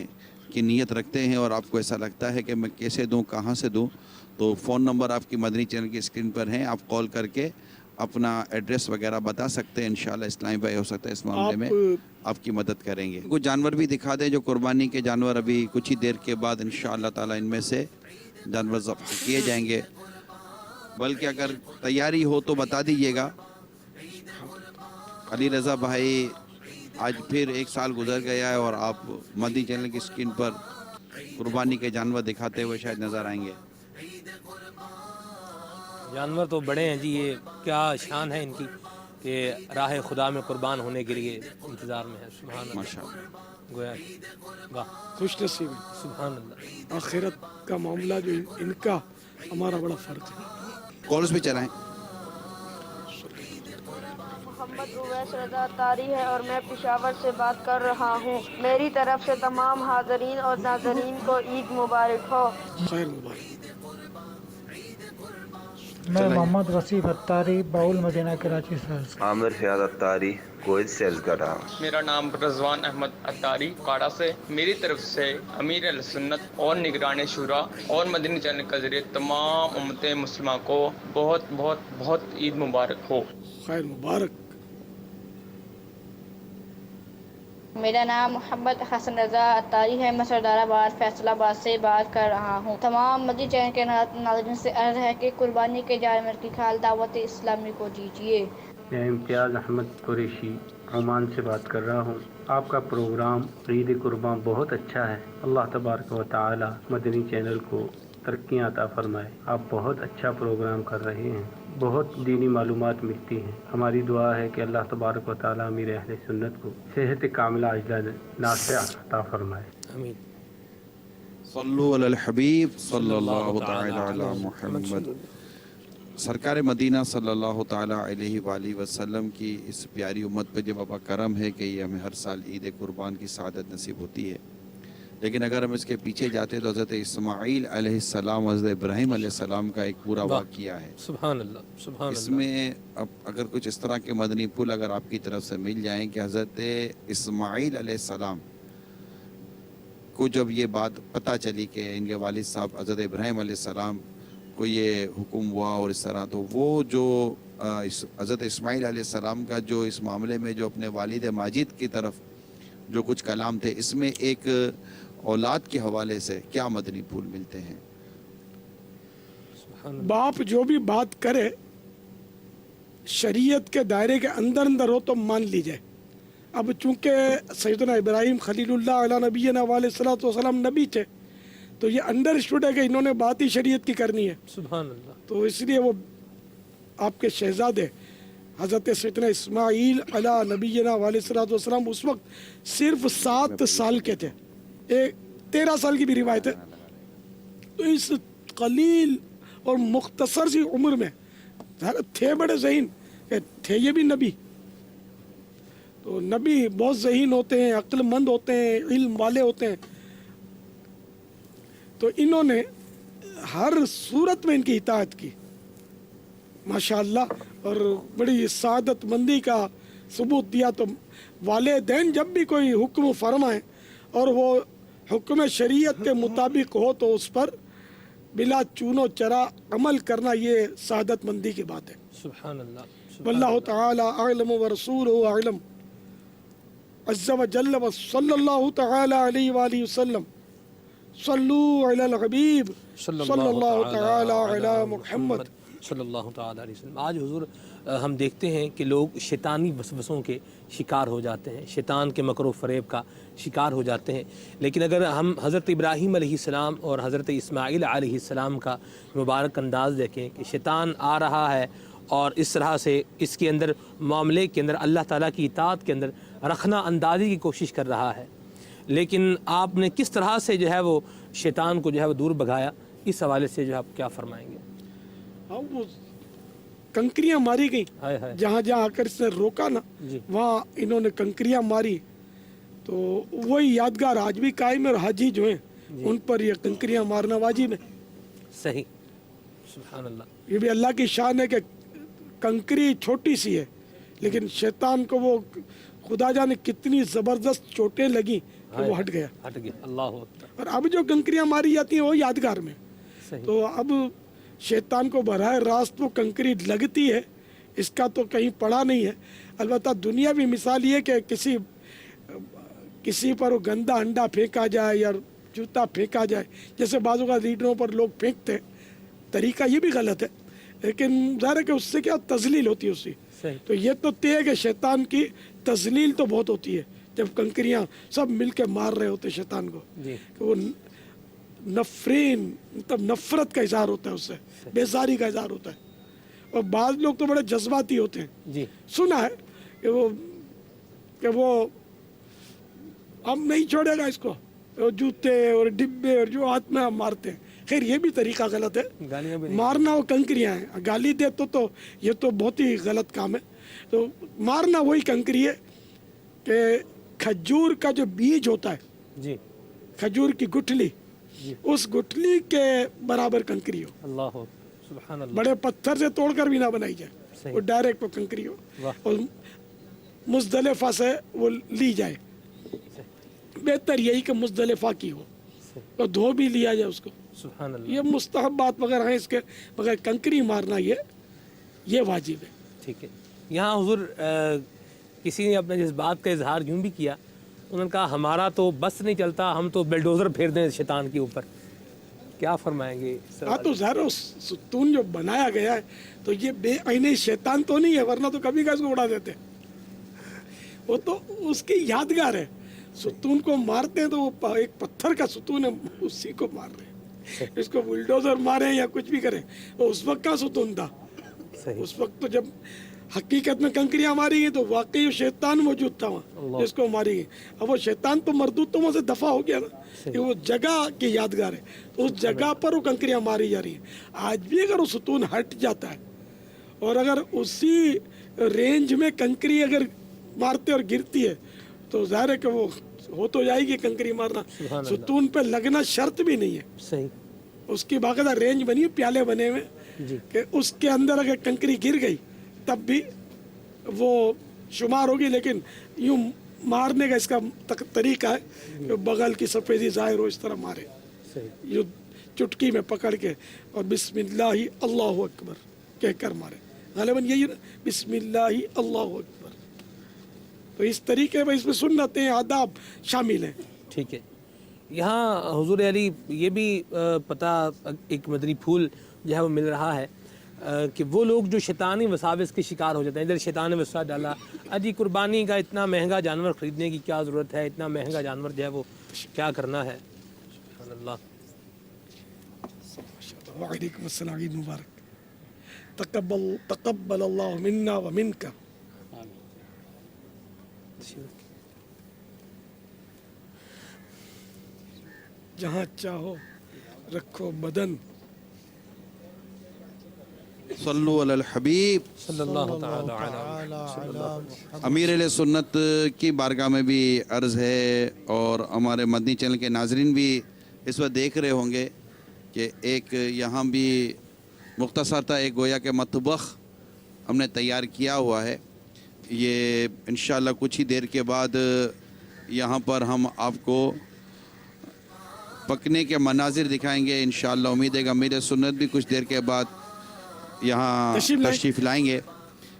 की नीयत रखते हैं और आपको ऐसा लगता है कि मैं कैसे दूँ, कहाँ से दूँ, तो फ़ोन नंबर आपकी मदनी चैनल की स्क्रीन पर हैं, आप कॉल करके अपना एड्रेस वगैरह बता सकते हैं। इंशाल्लाह इस्लामी भाई हो सकता है इस मामले में आपकी मदद करेंगे। कुछ जानवर भी दिखा दें जो कुर्बानी के जानवर, अभी कुछ ही देर के बाद इंशाअल्लाह ताला इनमें से जानवर ज़ब्त किए जाएंगे, बल्कि अगर तैयारी हो तो बता दीजिएगा। अली रज़ा भाई, आज फिर 1 साल गुजर गया है और आप मदनी चैनल की स्क्रीन पर कुर्बानी के जानवर दिखाते हुए शायद नज़र आएंगे। जानवर तो बड़े हैं जी, ये क्या शान है इनकी कि राह खुदा में कुर्बान होने के लिए इंतज़ार में है। सुभान अल्लाह, माशाअल्लाह। गोया वाह, खुश नसीब है। सुभान अल्लाह। आखिरत का मामला जो इनका हमारा बड़ा फ़र्क है। कॉल्स भी चलाएं। मोहम्मद उवैस रज़ा तारी है और मैं पेशावर से बात कर रहा हूँ। मेरी तरफ से तमाम हाज़रीन और नाज़रीन को ईद मुबारक हो। खैर मुबारक। मैं मोहम्मद वसीफ अत्तारी, बाउल मदीना कराची से। आमिर फयाज अत्तारी, कोयत से अर्ज़ कर रहा हूँ। मेरा नाम रज़वान अहमद अत्तारी, काड़ा से। मेरी तरफ से अमीर अल सुन्नत और निगरान शुरा और मदनी चैनल के ज़रिए तमाम उम्मत मुस्लिमा को बहुत बहुत बहुत ईद मुबारक हो। खैर मुबारक। मेरा नाम मोहम्मद हसन रज़ा अत्तारी है। मैं सरदाराबाद फैसलाबाद से बात कर रहा हूँ। तमाम मदनी चैनल के नाज़रीन से अर्ज़ है कि कुर्बानी के जानवर की खाल दावत इस्लामी को दीजिए। मैं इम्तियाज़ अहमद कुरैशी ओमान से बात कर रहा हूँ। आपका प्रोग्राम ईद कुर्बान बहुत अच्छा है। अल्लाह तबारक व तआला मदनी चैनल को तरक्कियाँ अता फरमाए। आप बहुत अच्छा प्रोग्राम कर रहे हैं, बहुत दीनी मालूमात मिलती हैं। हमारी दुआ है कि अल्लाह तबारक व तआला अमीर अहले सुन्नत को सेहत कामिला अजला नाफ़िआ अता फरमाए। आमीन। सल्लु अलल हबीब सल्लल्लाहु तआला अला मुहम्मद। सरकार मदीना सल्लल्लाहु तआला अलैहि वसल्लम की इस प्यारी उम्मत पे जब बाबा करम है कि ये हमें हर साल ईद कुर्बान की सआदत नसीब होती है। लेकिन अगर हम इसके पीछे जाते तो हज़रत इस्माईल अलैहिस्सलाम, हज़रत इब्राहीम अलैहिस्सलाम का एक पूरा वाक़िया है। सुभान अल्लाह, सुभान अल्लाह। इसमें अब अगर कुछ इस तरह के मदनी पुल अगर आपकी तरफ से मिल जाएं कि हज़रत इस्माईल अलैहिस्सलाम को जब ये बात पता चली कि इनके वालिद साहब हज़रत इब्राहीम अलैहिस्सलाम को ये हुक्म हुआ और इस तरह, तो वो जो हज़रत इस्माईल अलैहिस्सलाम का जो इस मामले में जो अपने वालिद माजिद की तरफ जो कुछ कलाम थे, इसमें एक औलाद के हवाले से क्या मदनी फूल मिलते हैं? बाप जो भी बात करे शरीयत के दायरे के अंदर अंदर हो तो मान ली जाए। अब चूंकि सैयदना इब्राहीम खलीलुल्लाह अला नबीना वालेस्सलातु वस्सलाम नबी थे, तो ये अंडरस्टूड है कि इन्होंने बात ही शरीयत की करनी है। सुभान अल्लाह। तो इसलिए वो आपके शहजादे हज़रत सैयदना इस्माईल अला नबीना वालेस्सलातु वस्सलाम उस वक्त सिर्फ 7 साल के थे। 13 साल की भी रिवायत है, تو اس قلیل اور مختصر سی عمر میں تھے بڑے ذہین، کہ تھے یہ بھی نبی، تو نبی بہت ذہین ہوتے ہیں، عقل مند ہوتے ہیں، علم والے ہوتے ہیں، تو انہوں نے ہر صورت میں ان کی اطاعت کی ماشاءاللہ، اور بڑی سعادت مندی کا ثبوت دیا۔ تو والدین جب بھی کوئی حکم فرمائیں اور وہ حکم شریعت کے مطابق ہو تو اس پر بلا چون و چرا عمل کرنا یہ سعادت مندی کی بات ہے۔ سبحان اللہ، واللہ تعالی اعلم ورسولہ اعلم عز وجل، وصلی اللہ تعالی علیہ وآلہ وسلم، صلو علی الحبیب صلی اللہ تعالی علی محمد صلی اللہ تعالیٰ علیہ وسلم۔ آج حضور ہم دیکھتے ہیں کہ لوگ شیطانی وسوسوں کے شکار ہو جاتے ہیں، شیطان کے مکر و فریب کا شکار ہو جاتے ہیں، لیکن اگر ہم حضرت ابراہیم علیہ السلام اور حضرت اسماعیل علیہ السلام کا مبارک انداز دیکھیں کہ شیطان آ رہا ہے اور اس طرح سے اس کے اندر معاملے کے اندر اللہ تعالیٰ کی اطاعت کے اندر رخنہ اندازی کی کوشش کر رہا ہے، لیکن آپ نے کس طرح سے جو ہے وہ شیطان کو جو ہے وہ دور بھگایا، اس حوالے سے جو ہے آپ کیا فرمائیں گے؟ وہ کنکریاں ماری گئی، جہاں جہاں آ کر اس نے روکا نا وہاں انہوں نے کنکریاں ماری، تو وہی یادگار آج بھی قائم ہے، اور حاجی جو ہیں ان پر یہ کنکریاں مارنا واجب ہے۔ صحیح، سبحان اللہ۔ یہ بھی اللہ کی شان ہے کہ کنکری چھوٹی سی ہے لیکن شیطان کو وہ خدا جانے کتنی زبردست چوٹیں لگی کہ وہ ہٹ گیا۔ اللہ اکبر۔ اور اب جو کنکریاں ماری جاتی ہیں وہ یادگار میں، تو اب شیطان کو براہ راست وہ کنکری لگتی ہے، اس کا تو کہیں پڑا نہیں ہے۔ البتہ دنیاوی مثال یہ کہ کسی پر وہ گندا انڈا پھینکا جائے یا جوتا پھینکا جائے، جیسے بعض اوقات لیڈروں پر لوگ پھینکتے ہیں، طریقہ یہ بھی غلط ہے، لیکن ظاہر ہے کہ اس سے کیا تذلیل ہوتی ہے اس سے۔ تو یہ تو طے ہے کہ شیطان کی تذلیل تو بہت ہوتی ہے جب کنکریاں سب مل کے مار رہے ہوتے شیطان کو، کہ وہ نفرین مطلب نفرت کا اظہار ہوتا ہے، اس سے بیزاری کا اظہار ہوتا ہے۔ اور بعض لوگ تو بڑے جذباتی ہوتے ہیں، سنا ہے کہ وہ ہم نہیں چھوڑے گا اس کو، جوتے اور ڈبے اور جو ہاتھ میں ہم مارتے ہیں۔ خیر یہ بھی طریقہ غلط ہے، مارنا وہ کنکریاں ہیں، گالی دے تو یہ تو بہت ہی غلط کام ہے۔ تو مارنا وہی کنکری ہے کہ کھجور کا جو بیج ہوتا ہے، کھجور کی گٹھلی، اس گٹھلی کے برابر کنکری ہو، اللہ سبحان اللہ، بڑے پتھر سے توڑ کر بھی نہ بنائی جائے، وہ ڈائریکٹ وہ کنکری ہو، اور مزدلفہ سے وہ لی جائے، بہتر یہی کہ مزدلفہ کی ہو اور دھو بھی لیا جائے اس کو۔ سبحان اللہ، یہ مستحبات وغیرہ ہیں، اس کے بغیر کنکری مارنا یہ واجب ہے۔ ٹھیک ہے۔ یہاں حضور کسی نے اپنے جذبات کا اظہار یوں بھی کیا، انہوں نے کہا ہمارا تو بس نہیں چلتا، ہم تو بلڈوزر پھیر دیں شیطان کے اوپر، کیا فرمائیں گے؟ ہاں تو ظاہر ستون جو بنایا گیا ہے تو یہ بے عینی شیطان تو نہیں ہے، ورنہ تو کبھی کا اس کو اڑا دیتے، وہ تو اس کی یادگار ہے۔ ستون کو مارتے ہیں تو وہ ایک پتھر کا ستون ہے، اسی کو مار رہے ہیں، اس کو بلڈوزر ماریں یا کچھ بھی کریں، وہ اس وقت کا ستون تھا۔ اس وقت تو جب حقیقت میں کنکریاں ماری گئی تو واقعی شیطان موجود تھا وہاں جس کو ماری گئی، اب وہ شیطان تو مردود تو وہاں سے دفع ہو گیا نا، کہ وہ جگہ کی یادگار ہے، تو اس جگہ پر وہ کنکریاں ماری جا رہی ہیں۔ آج بھی اگر وہ ستون ہٹ جاتا ہے اور اگر اسی رینج میں کنکری اگر مارتے اور گرتی ہے تو ظاہر ہے کہ وہ ہو تو جائے گی کنکری مارنا، ستون پہ لگنا شرط بھی نہیں ہے، صحیح، اس کی باقاعدہ رینج بنی، پیالے بنے ہوئے کہ اس کے اندر اگر کنکری گر گئی تب بھی وہ شمار ہوگی، لیکن یوں مارنے کا اس کا طریقہ ہے کہ بغل کی سفیدی ظاہر ہو اس طرح مارے، یوں چٹکی میں پکڑ کے اور بسم اللہ اللہ اکبر کہہ کر مارے، غالباً یہی بسم اللہ اللہ اکبر۔ تو اس طریقے میں اس میں سنتیں آداب شامل ہیں۔ ٹھیک ہے۔ یہاں حضور علی یہ بھی پتہ ایک مدنی پھول جو ہے وہ مل رہا ہے کہ وہ لوگ جو شیطانی وساوس کے شکار ہو جاتے ہیں، ادھر شیطان نے وسوسہ ڈالا، اجی قربانی کا اتنا مہنگا جانور خریدنے کی کیا ضرورت ہے، اتنا مہنگا جانور جو ہے وہ کیا کرنا ہے؟ سبحان اللہ۔ وعلیکم السلام، عید مبارک، تقبل اللہ منا ومنک۔ جہاں چاہو रखो बदन। सल्लु अलल हबीब। सल्लल्लाहु तआला अलैहि अमीर अहले सुन्नत की बारगाह में भी अर्ज़ है और हमारे मदनी चैनल के नाजरीन भी इस वक्त देख रहे होंगे कि एक यहाँ भी मुख्तसर था एक गोया के मतबख़ हमने तैयार किया हुआ है। ये इंशाअल्लाह कुछ ही देर के बाद यहाँ पर हम आपको पकने के मनाजिर दिखाएंगे। इंशाअल्लाह उम्मीद है कि अमीर सुन्नत भी कुछ देर के बाद यहाँ तशरीफ़ लाएंगे।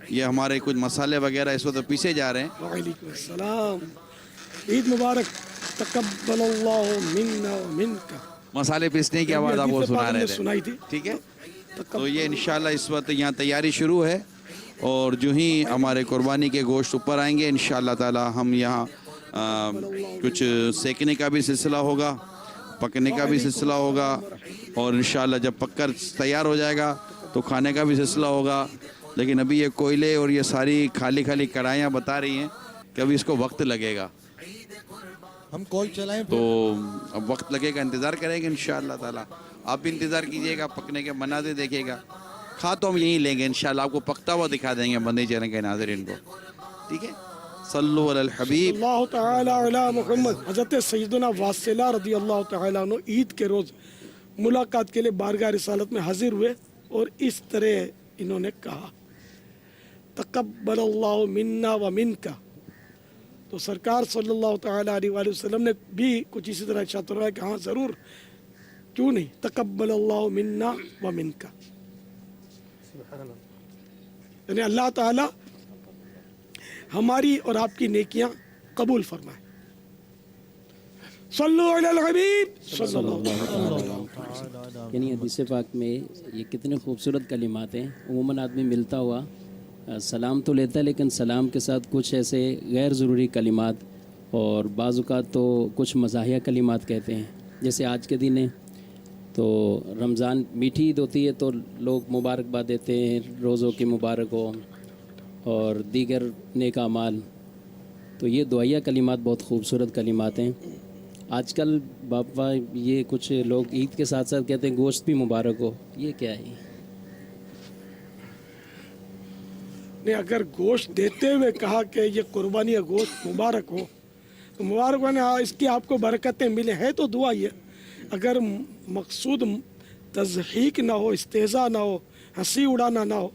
ये हमारे कुछ मसाले वगैरह इस वक्त पीसे जा रहे हैं। वालेकुम सलाम, ईद मुबारक, तकब्बलल्लाहु मिन्ना व मिनका। मसाले पीसने की आवाज़ आपको सुना रहे थे, सुनाई थी, ठीक है। तो ये इंशाल्लाह इस वक्त यहाँ तैयारी शुरू है और जो ही हमारे कुर्बानी के गोश्त ऊपर आएंगे इंशाअल्लाह ताला हम यहाँ कुछ सेकने का भी सिलसिला होगा, पकने का भी सिलसिला होगा और इंशाअल्लाह जब पककर तैयार हो जाएगा तो खाने का भी सिलसिला होगा। लेकिन अभी ये कोयले और ये सारी खाली खाली कढ़ाइयाँ बता रही हैं कि अभी इसको वक्त लगेगा। हम कॉल चलाएं तो अब वक्त लगेगा, इंतज़ार करेंगे इंशाअल्लाह ताला। आप भी इंतज़ार कीजिएगा, पकने के मनाज़िर देखिएगा। खा तो हम यहीं लेंगे इंशाअल्लाह, आपको पकता हुआ दिखा देंगे मदनी चैनल के नाज़रीन को, ठीक है। सल्लु अलल हबीब अल्लाह ताला अला मुहम्मद। हज़रत सैयदना वासिला रज़ी अल्लाह ताला अन्हु ईद के रोज़ मुलाकात के लिए बारगाह रिसालत में हाजिर हुए और इस तरह इन्होंने कहा, तकब्बलल्लाहु मिन्ना व मिनका। तो सरकार सल्लल्लाहु ताला अलैहि वसल्लम ने भी कुछ इसी तरह इरशाद फरमाया कि हाँ ज़रूर, क्यों नहीं, तकब्बलल्लाहु मिन्ना व मिनका। यानी अल्लाह ताला हमारी और आपकी नेकियां कबूल फरमाए। सल्लु अलल हबीब सल्लल्लाहु अलैहि वसल्लम। यानी हदीस पाक में ये कितने खूबसूरत कलिमात हैं। उमूमन आदमी मिलता हुआ सलाम तो लेता है, लेकिन सलाम के साथ कुछ ऐसे गैर ज़रूरी कलिमात और बाज़ औक़ात तो कुछ मज़ाहिया कलिमात कहते हैं। जैसे आज के दिन है तो रमज़ान मीठी ईद होती है तो लोग मुबारकबाद देते हैं, रोज़ों की मुबारक हो और दीगर नेक अमाल। तो ये दुआया कलिमात बहुत खूबसूरत कलिमात हैं। आजकल बाबा ये कुछ लोग ईद के साथ साथ कहते हैं गोश्त भी मुबारक हो, ये क्या है? ने अगर गोश्त देते हुए कहा कि ये कुर्बानी या गोश्त मुबारक हो तो मुबारक होने इसकी आपको बरकतें मिले हैं तो दुआ ये। अगर मकसूद तज़हीक ना हो, इस्तेज़ा ना हो, हंसी उड़ाना ना हो,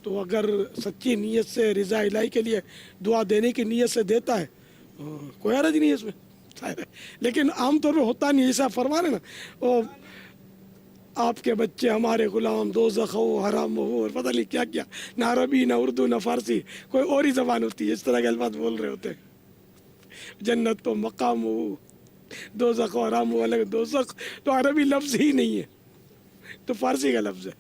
तो अगर सच्ची नीयत से रिज़ा इलाही के लिए दुआ देने की नीयत से देता है कोई हरज नहीं है इसमें, लेकिन आमतौर पर होता नहीं। ऐसा फरमा रहे ना, वो आपके बच्चे हमारे गुलाम, दोज़ख हो, हराम हो, और पता नहीं क्या क्या, ना अरबी ना उर्दू ना फारसी, कोई और ही ज़बान होती है, इस तरह के अल्फाज बोल रहे होते हैं। जन्नत तो मकाम हो, दोज़ख हो, हराम हो अलग। दोज़ख तो अरबी लफ्ज़ ही नहीं है, तो फारसी का लफ्ज़ है।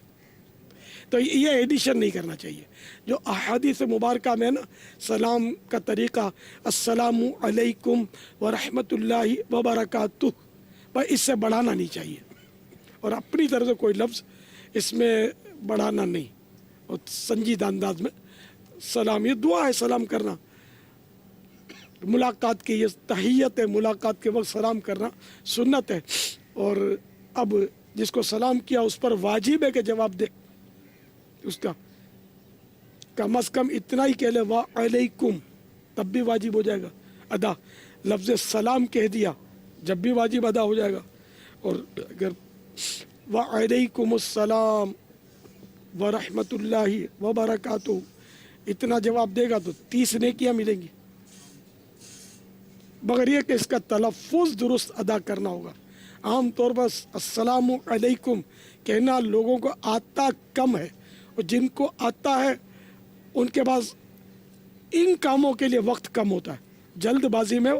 तो ये एडिशन नहीं करना चाहिए। जो अहादीस मुबारका में ना सलाम का तरीक़ा अस्सलामु अलैकुम व रहमतुल्लाहि व बरकातुहू, भाई इससे बढ़ाना नहीं चाहिए और अपनी तरफ से कोई लफ्ज़ इसमें बढ़ाना नहीं और संजीदा अंदाज में सलाम, ये दुआ है सलाम करना। मुलाकात की ये तहियत है, मुलाकात के वक्त सलाम करना सुन्नत है। और अब जिसको सलाम किया उस पर वाजिब है कि जवाब दे, उसका कम अज़ कम इतना ही कह ले वालेकुम, तब भी वाजिब हो जाएगा अदा। लफ्ज़ सलाम कह दिया जब भी वाजिब अदा हो जाएगा। और अगर वालेकुमुस्सलाम व रहमतुल्लाहि व बरकातुहू इतना जवाब देगा तो 30 नेकियां मिलेंगी, मगर ये कि इसका तलफ़ुज़ दुरुस्त अदा करना होगा। आम तौर पर अस्सलामु अलैकुम कहना लोगों को आता कम है और जिनको आता है उनके पास इन कामों के लिए वक्त कम होता है। जल्दबाजी में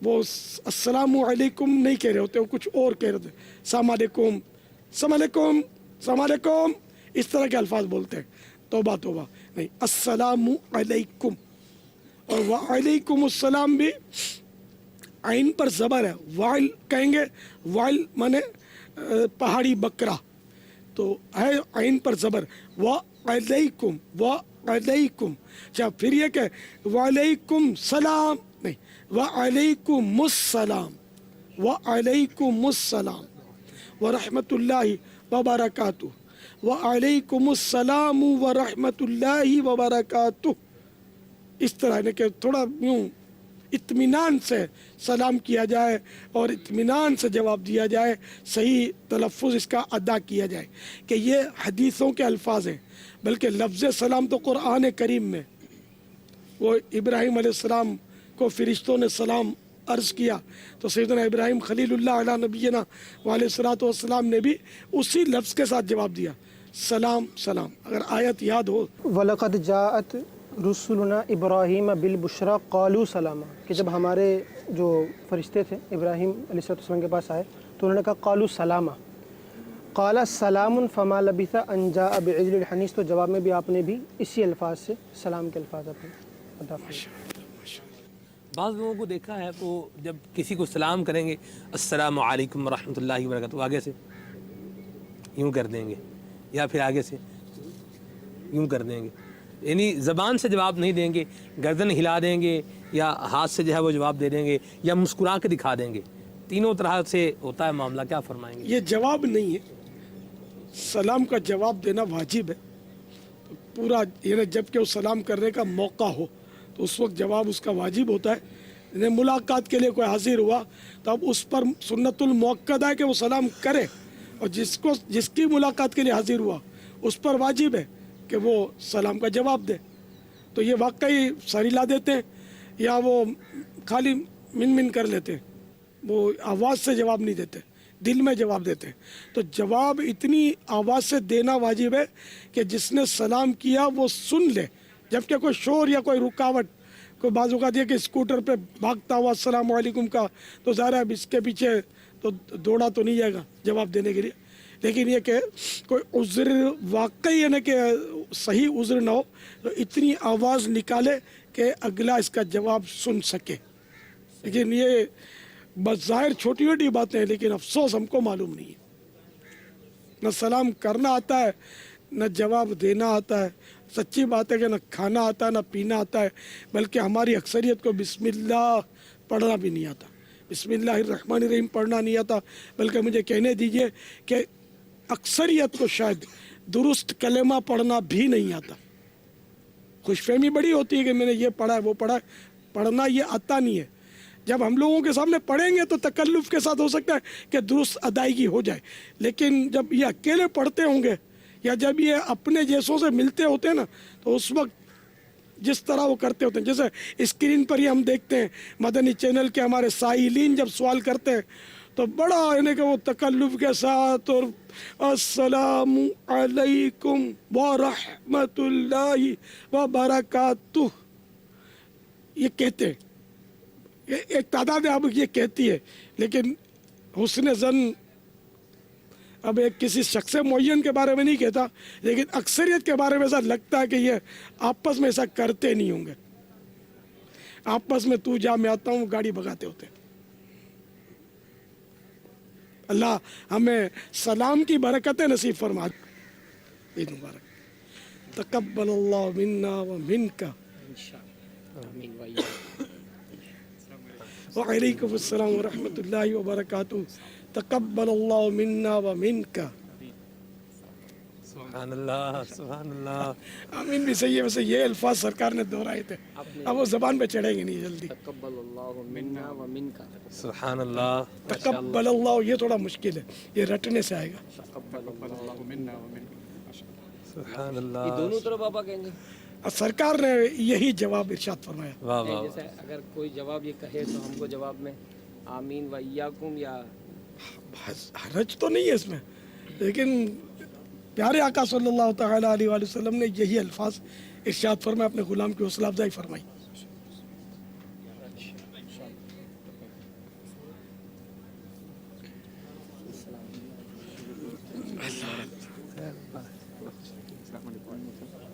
वो अस्सलामु अलैकुम नहीं कह रहे होते, वो कुछ और कह रहे होते, सलामकुम सलामकुम सलामकुम, इस तरह के अल्फाज बोलते हैं। तौबा तौबा, नहीं, अस्सलामु अलैकुम। और वालेकुमुस्सलाम भी आइन पर ज़बर है, वाल कहेंगे, वाल माने पहाड़ी बकरा, तो है आइन पर ज़बर, वालेकुम वालेकुम। अच्छा फिर ये क्या, वालेकुम सलाम नहीं, वालेकुमुस्सलाम वालेकुमुस्सलाम व रहमतुल्लाहि व बरकातुहू व अलैकुमुस्सलाम व रहमतुल्लाहि व बरकातुहू। इस तरह है कि थोड़ा यूँ इत्मीनान से सलाम किया जाए और इत्मीनान से जवाब दिया जाए, सही तलफ़ुज़ इसका अदा किया जाए कि ये हदीसों के अल्फाज हैं, बल्कि लफ्ज़ सलाम तो कुरान करीम में वो इब्राहीम अलैहिस्सलाम को फ़रिश्तों ने सलाम अर्ज़ किया तो सैयदना इब्राहीम खलीलुल्लाह अला नबीना वालेस्सलातु वस्सलाम ने भी उसी लफ्ज़ के साथ जवाब दिया, सलाम सलाम। अगर आयत याद हो, वलक़द जाअत रुसुलुना इब्राहीम बिलबुशरा क़ालू सलामा, कि जब हमारे जो फरिश्ते थे इब्राहीम अलैहिस्सलाम के पास आए तो उन्होंने कहा क़ालू सलामा, क़ाला सलामुन फ़मा लबिसा अन जाअ बिइज्लिल हनीस, तो जवाब में भी आपने भी इसी अल्फाज से सलाम के अल्फाज अपने अदा किए। बाज़ लोगों को देखा है वो जब किसी को सलाम करेंगे अस्सलामु अलैकुम रहमतुल्लाहि व बरकातुहू, आगे से यूँ कर देंगे या फिर आगे से यूँ कर देंगे, यानी ज़बान से जवाब नहीं देंगे, गर्दन हिला देंगे या हाथ से जो है वो जवाब दे देंगे या मुस्कुरा के दिखा देंगे। तीनों तरह से होता है मामला, क्या फरमाएंगे? ये जवाब नहीं है, सलाम का जवाब देना वाजिब है। तो पूरा यानी जबकि उस सलाम करने का मौका हो तो उस वक्त जवाब उसका वाजिब होता है। यानी मुलाकात के लिए कोई हाजिर हुआ तो अब उस पर सुन्नतुल मुअक्कदा है कि वो सलाम करे, और जिसकी मुलाकात के लिए हाजिर हुआ उस पर वाजिब है कि वो सलाम का जवाब दे। तो ये वाकई सर हिला देते हैं या वो खाली मिन कर लेते हैं, वो आवाज़ से जवाब नहीं देते, दिल में जवाब देते हैं। तो जवाब इतनी आवाज़ से देना वाजिब है कि जिसने सलाम किया वो सुन ले, जबकि कोई शोर या कोई रुकावट, कोई बाजू का दिया कि स्कूटर पे भागता हुआ अस्सलाम वालेकुम का, तो ज़ाहिर है इसके पीछे तो दौड़ा तो नहीं जाएगा जवाब देने के लिए। लेकिन ये कि कोई उज़्र वाकई है ना कि सही उज़्र ना हो तो इतनी आवाज़ निकाले कि अगला इसका जवाब सुन सके। लेकिन ये बस ज़ाहिर छोटी छोटी बातें हैं, लेकिन अफसोस हमको मालूम नहीं है। न सलाम करना आता है, न जवाब देना आता है। सच्ची बात है कि न खाना आता है, न पीना आता है, बल्कि हमारी अक्सरियत को बिस्मिल्लाह पढ़ना भी नहीं आता, बिस्मिल्लाहिर्रहमानिर्रहीम पढ़ना नहीं आता। बल्कि मुझे कहने दीजिए कि अक्सरियत को शायद दुरुस्त कलेमा पढ़ना भी नहीं आता। खुशफहमी बड़ी होती है कि मैंने ये पढ़ा है वो पढ़ा है, पढ़ना ये आता नहीं है। जब हम लोगों के सामने पढ़ेंगे तो तकल्लुफ़ के साथ हो सकता है कि दुरुस्त अदायगी हो जाए, लेकिन जब ये अकेले पढ़ते होंगे या जब ये अपने जैसों से मिलते होते हैं ना, तो उस वक्त जिस तरह वो करते होते हैं, जैसे स्क्रीन पर ही हम देखते हैं मदनी चैनल के हमारे साइलीन जब सवाल करते हैं तो बड़ा यानी कि वो तकल्लुफ़ के साथ और अस्सलामु अलैकुम व रहमतुल्लाहि व बरकातुहू ये कहते हैं। एक तादाद अब ये कहती है, लेकिन हुस्न ज़न अब एक किसी शख्स मुअय्यन के बारे में नहीं कहता, लेकिन अक्सरियत के बारे में ऐसा लगता है कि ये आपस में ऐसा करते नहीं होंगे। आपस में तू जा मैं आता हूँ गाड़ी भगाते होते। अल्लाह हमें सलाम की बरकतें नसीब फरमा। ईद मुबारक। तक़ब्बलल्लाहु मिन्ना व मिनका। व अलैकुमुस्सलाम व रहमतुल्लाहि व बरकातुहू। तक़ब्बलल्लाहु मिन्ना व मिनका। सुभान अल्लाह, सुभान अल्लाह। आमीन भी सही है। वैसे ये अल्फाज सरकार ने दोहराए थे, अब वो ज़बान पे चढ़ेंगे नहीं जल्दी। सुभान अल्लाह, तक़ब्बलल्लाहु ये थोड़ा मुश्किल है, ये रटने से आएगा। सुभान अल्लाह। ये दोनों तरफ पापा कहेंगे। सरकार ने यही जवाब इरशाद फरमाया। वाह वाह। जैसे अगर कोई जवाब ये कहे तो हमको जवाब में आमीन व इय्याकुम या हरज तो नहीं है इसमें, लेकिन प्यारे आका सल्लल्लाहु तआला अलैहि वसल्लम ने यही अल्फाज इरशाद फरमाया, अपने गुलाम की हौसला अफजाई फरमाई।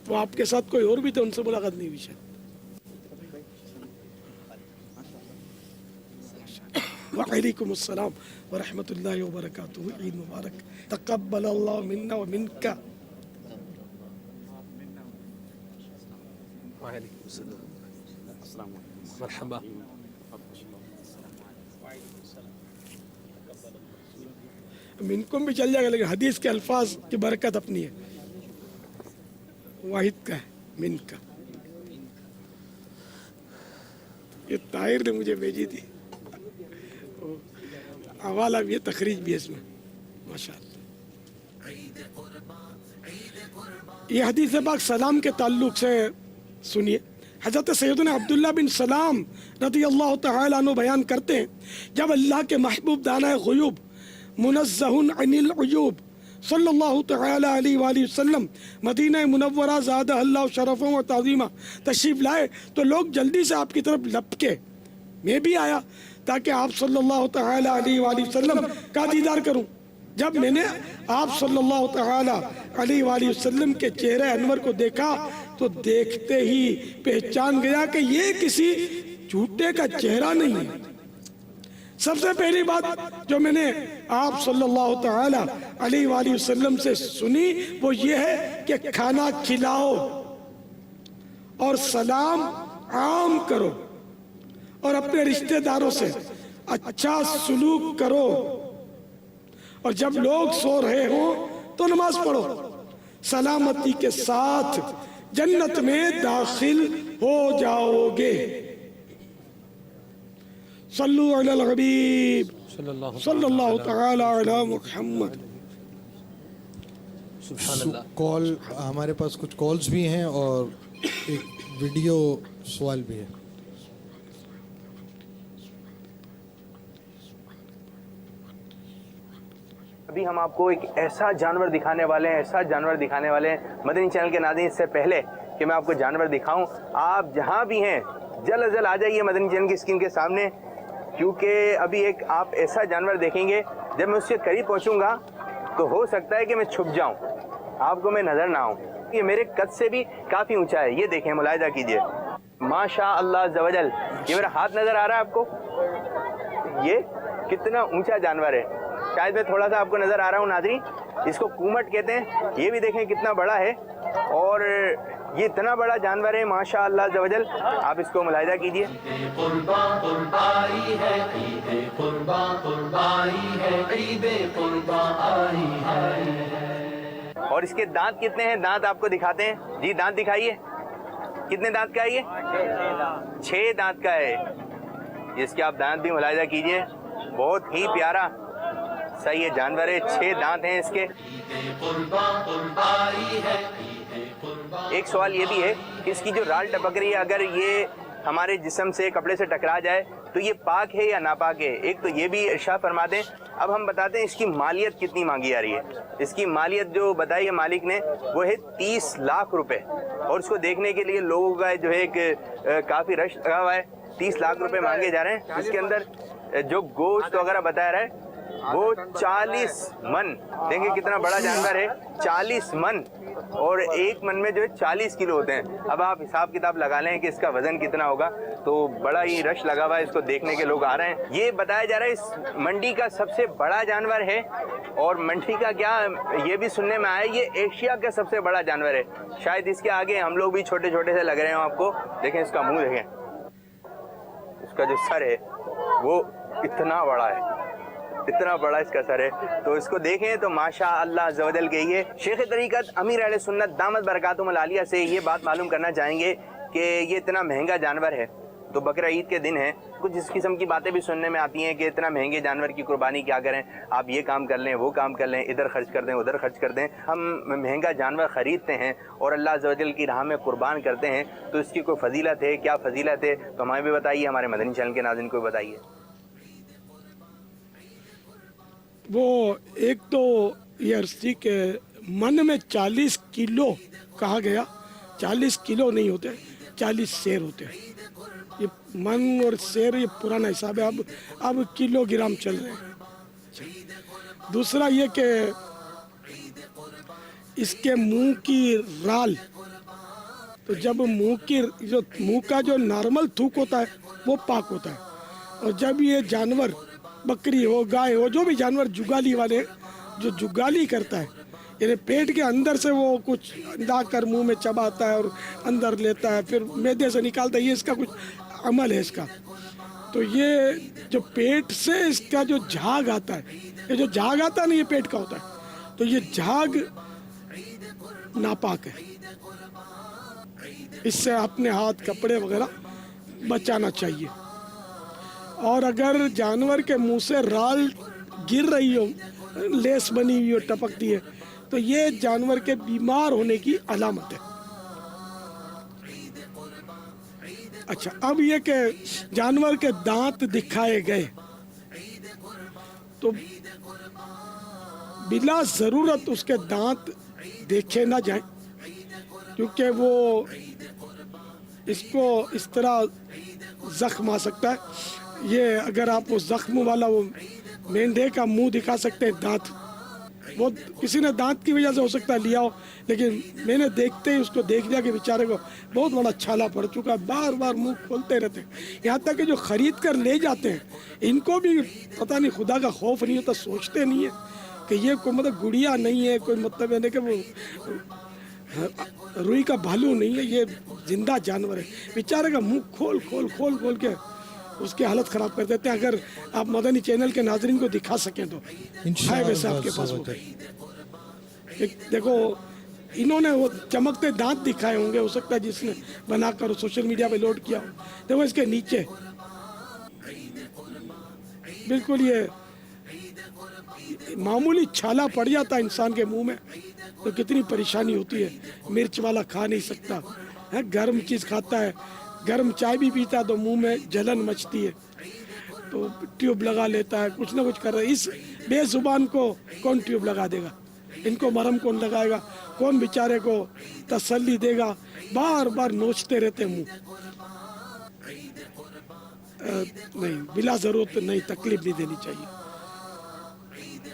तो आपके साथ कोई और भी थे, उनसे मुलाकात नहीं हुई शायद। वालेकुमुस्सलाम व रहमतुल्लाहि व बरकातुहू। ईद मुबारक। तक़ब्बलल्लाहु मिन्ना व मिनका। मरहबा। मिनकुम भी चल जाएगा, लेकिन हदीस के अल्फाज की बरकत अपनी है। वाहिद का है मिन का। ये ताहिर ने मुझे भेजी थी, हवाला भी है, तखरीज भी है इसमें, माशाअल्लाह। ये हदीस पाक सलाम के ताल्लुक से सुनिए। हज़रत सैयदना अब्दुल्ला बिन सलाम रज़ी अल्लाह तआला अन्हु बयान करते हैं, जब अल्लाह के महबूब दाना ग़ुयूब मुनज़्ज़हुन अनिल उयूब सल्लल्लाहु तआला अलैहि वसल्लम मदीना मुनव्वरा ज़ादहल्लाहु शरफ़न व ताज़ीमा तशरीफ़ लाए तो लोग जल्दी से आपकी तरफ लपके। मैं भी आया ताकि आप सल्लल्लाहु तआला अलैहि वसल्लम का दीदार करूं। जब मैंने आप सल्लल्लाहु तआला अलैहि वसल्लम के चेहरे अनवर को देखा तो देखते ही पहचान गया कि ये किसी झूठे का चेहरा नहीं है। सबसे पहली बात जो मैंने आप सल्लल्लाहु तआला अलैहि वसल्लम से सुनी वो ये है कि खाना खिलाओ और सलाम आम करो और अपने रिश्तेदारों से अच्छा सुलूक करो, और जब लोग सो रहे हो तो नमाज पढ़ो। सलामती के साथ जन्नत में दाखिल हो जाओगे। सल्लु अलल हबीब सल्लल्लाहु तआला अला मुहम्मद। कॉल हमारे पास कुछ कॉल्स भी हैं और एक वीडियो सवाल भी है। अभी हम आपको एक ऐसा जानवर दिखाने वाले हैं मदनी चैनल के नाज़रीन। इससे पहले कि मैं आपको जानवर दिखाऊं, आप जहां भी हैं जल्द से जल्द आ जाइए मदनी चैनल की स्क्रीन के सामने, क्योंकि अभी एक आप ऐसा जानवर देखेंगे जब मैं उसके करीब पहुंचूंगा तो हो सकता है कि मैं छुप जाऊं, आपको मैं नजर ना आऊं। ये मेरे कद से भी काफी ऊंचा है। ये देखें, मुलाहिजा कीजिए, माशा अल्लाह अज़्ज़वजल। ये मेरा हाथ नजर आ रहा है आपको, ये कितना ऊंचा जानवर है। शायद मैं थोड़ा सा आपको नजर आ रहा हूँ नाज़रीन, इसको कूमट कहते हैं। ये भी देखें कितना बड़ा है, और ये इतना बड़ा जानवर है माशा अल्लाह अज़्ज़वजल। आप इसको मुलाहिजा कीजिए। और इसके दांत कितने हैं, दांत आपको दिखाते हैं। जी दांत दिखाइए, कितने दांत का है ये? 6 दांत का है। इसके आप दांत भी मुलाहिजा कीजिए, बहुत ही प्यारा सही ये जानवर है। 6 दांत हैं इसके। एक सवाल ये भी है कि इसकी जो राल टपक रही है, अगर ये हमारे जिस्म से, कपड़े से टकरा जाए तो ये पाक है या नापाक है? एक तो ये भी इरशाद फरमा दें। अब हम बताते हैं इसकी मालियत कितनी मांगी जा रही है। इसकी मालियत जो बताई है मालिक ने वो है 30 लाख रुपए, और इसको देखने के लिए लोगों का जो है एक काफ़ी रश लगा हुआ है। 30 लाख रुपए मांगे जा रहे हैं। इसके अंदर जो गोश्त वगैरह बताया रहा है वो 40 मन, देखिए कितना बड़ा जानवर है, 40 मन, और एक मन में जो है 40 किलो होते हैं। अब आप हिसाब किताब लगा लें कि इसका वजन कितना होगा। तो बड़ा ही रश लगा हुआ है, इसको देखने के लोग आ रहे हैं। ये बताया जा रहा है इस मंडी का सबसे बड़ा जानवर है, और मंडी का क्या ये भी सुनने में आया ये एशिया का सबसे बड़ा जानवर है। शायद इसके आगे हम लोग भी छोटे छोटे से लग रहे हो आपको। देखें इसका मुंह, देखें इसका जो सर है वो इतना बड़ा है, इतना बड़ा इसका सर है। तो इसको देखें तो माशा अल्लाह अज़्ज़वजल कहिए। शेख तरीक़त अमीर अहले सुन्नत दामत बरकातुहुल आलिया से ये बात मालूम करना चाहेंगे कि ये इतना महंगा जानवर है, तो बकरा ईद के दिन है, कुछ इस किस्म की बातें भी सुनने में आती हैं कि इतना महंगे जानवर की कुर्बानी क्या करें, आप ये काम कर लें, वो काम कर लें, इधर खर्च कर दें, उधर खर्च कर दें। हम महंगा जानवर ख़रीदते हैं और अल्लाह अज़्ज़वजल की राह में कुर्बान करते हैं, तो इसकी कोई फजीलत है, क्या फजीलत है? तो हमें भी बताइए, हमारे मदनी चैनल के नाज़रीन को बताइए। वो एक तो ये अर्ज़ी के मन में 40 किलो कहा गया, 40 किलो नहीं होते, 40 शेर होते हैं। ये मन और शेर ये पुराना हिसाब है, अब किलोग्राम चल रहे हैं। दूसरा ये कि इसके मुंह की राल, तो जब मुंह का जो नॉर्मल थूक होता है वो पाक होता है, और जब ये जानवर बकरी हो, गाय हो, जो भी जानवर जुगाली वाले जो जुगाली करता है, यानी पेट के अंदर से वो कुछ लाकर मुंह में चबाता है और अंदर लेता है, फिर मैदे से निकालता है, ये इसका कुछ अमल है इसका। तो ये जो पेट से इसका जो झाग आता है, یہ جو جھاگ آتا ہے نا یہ پیٹ کا ہوتا ہے، تو یہ جھاگ ناپاک ہے، اس سے اپنے ہاتھ کپڑے وغیرہ بچانا چاہیے. اور اگر جانور کے منہ سے رال گر رہی ہو، لیس بنی ہوئی ہو، ٹپکتی ہے، تو یہ جانور کے بیمار ہونے کی علامت ہے. اچھا، اب یہ کہ جانور کے دانت دکھائے گئے تو بلا ضرورت اس کے دانت دیکھے نہ جائیں، کیونکہ وہ اس کو اس طرح زخم آ سکتا ہے. یہ اگر آپ وہ زخم والا وہ مینڈے کا منہ دکھا سکتے ہیں، دانت وہ کسی نے دانت کی وجہ سے ہو سکتا ہے لیا ہو، لیکن میں نے دیکھتے ہی اس کو دیکھ لیا کہ بیچارے کو بہت بڑا چھالا پڑ چکا ہے، بار بار منہ کھولتے رہتے ہیں. یہاں تک کہ جو خرید کر لے جاتے ہیں ان کو بھی پتہ نہیں خدا کا خوف نہیں ہوتا، سوچتے نہیں ہے کہ یہ کوئی مطلب گڑیا نہیں ہے، کوئی مطلب ہے کہ وہ روئی کا بھالو نہیں ہے، یہ زندہ جانور ہے. بیچارے کا منہ کھول کھول کھول کھول کے اس کی حالت خراب کر دیتے ہیں. اگر آپ مدنی چینل کے ناظرین کو دکھا سکیں تو ہے ویسے آپ کے پاس وہ دیکھو، انہوں نے وہ چمکتے دانت دکھائے ہوں گے، ہو سکتا ہے جس نے بنا کر سوشل میڈیا پہ لوڈ کیا ہو. دیکھو اس کے نیچے بالکل یہ معمولی چھالا پڑ جاتا ہے انسان کے منہ میں تو کتنی پریشانی ہوتی ہے. مرچ والا کھا نہیں سکتا ہے، گرم چیز کھاتا ہے، گرم چائے بھی پیتا ہے تو منہ میں جلن مچتی ہے، تو ٹیوب لگا لیتا ہے، کچھ نہ کچھ کر رہا ہے. اس بے زبان کو کون ٹیوب لگا دے گا؟ ان کو مرہم کون لگائے گا؟ کون بیچارے کو تسلی دے گا؟ بار بار نوچتے رہتے منہ. نہیں، بلا ضرورت نہیں، تکلیف نہیں دینی چاہیے.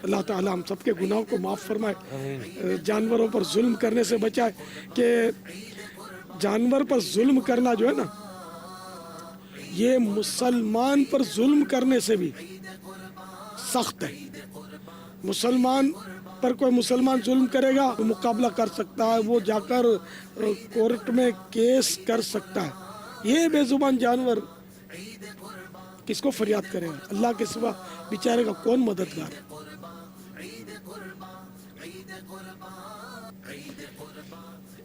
اللہ تعالی ہم سب کے گناہوں کو معاف فرمائے، جانوروں پر ظلم کرنے سے بچائے. کہ جانور پر ظلم کرنا جو ہے نا، یہ مسلمان پر ظلم کرنے سے بھی سخت ہے. مسلمان پر کوئی مسلمان ظلم کرے گا وہ مقابلہ کر سکتا ہے، وہ جا کر کورٹ میں کیس کر سکتا ہے. یہ بے زبان جانور کس کو فریاد کرے گا؟ اللہ کے سوا بیچارے کا کون مددگار ہے؟